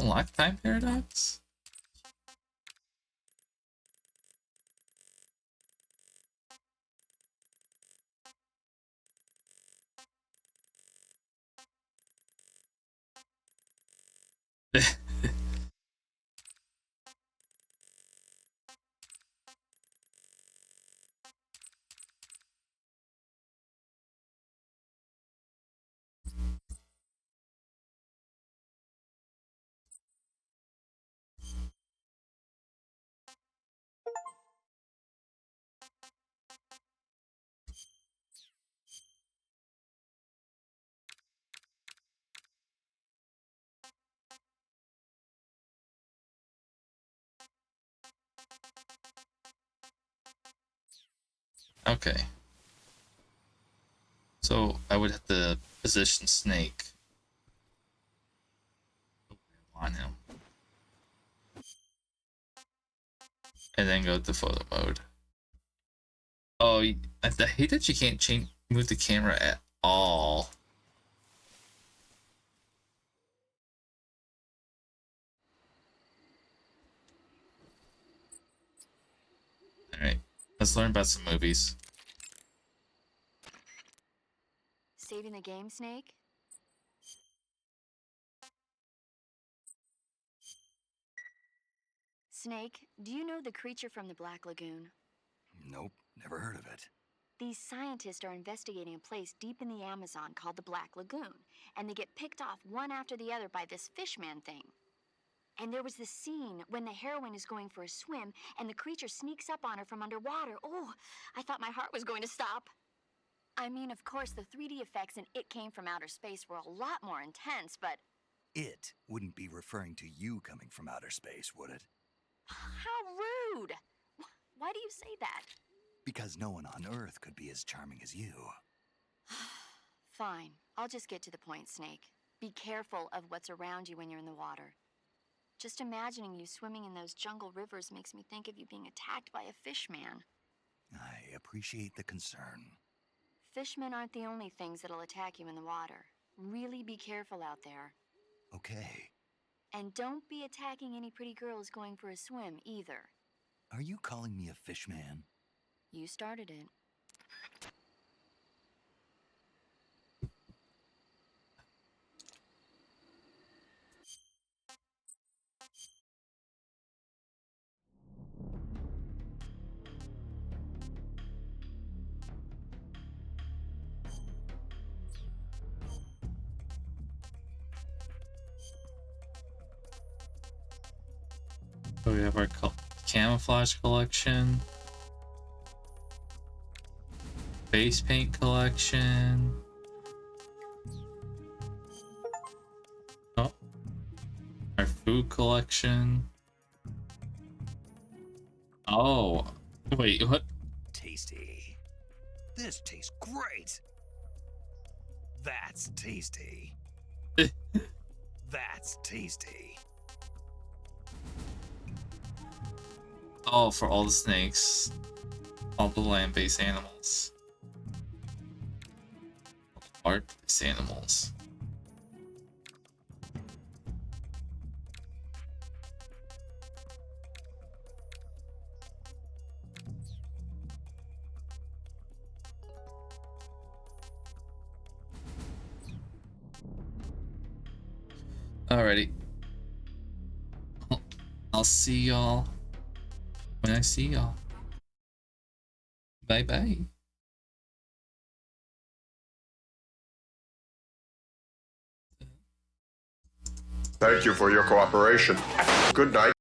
unlock time paradox? Okay. So I would have to position Snake on him. And then go to photo mode. Oh, I hate that you can't move the camera at all. Alright, let's learn about some movies. Saving the game, Snake? Snake, do you know the creature from the Black Lagoon? Nope, never heard of it. These scientists are investigating a place deep in the Amazon called the Black Lagoon, and they get picked off one after the other by this fishman thing. And there was this scene when the heroine is going for a swim, and the creature sneaks up on her from underwater. Oh, I thought my heart was going to stop. I mean, of course, the 3D effects in It Came from Outer Space were a lot more intense, but... It wouldn't be referring to you coming from outer space, would it? How rude! Why do you say that? Because no one on Earth could be as charming as you. Fine. I'll just get to the point, Snake. Be careful of what's around you when you're in the water. Just imagining you swimming in those jungle rivers makes me think of you being attacked by a fishman. I appreciate the concern. Fishmen aren't the only things that'll attack you in the water. Really be careful out there. Okay. And don't be attacking any pretty girls going for a swim, either. Are you calling me a fishman? You started it. So we have our camouflage collection, face paint collection. Oh, our food collection. Oh, wait, what? Tasty. This tastes great. That's tasty. That's tasty. Oh, for all the snakes. All the land-based animals. Art-based animals. Alrighty. I'll see y'all when I see y'all. Bye bye. Thank you for your cooperation. Good night.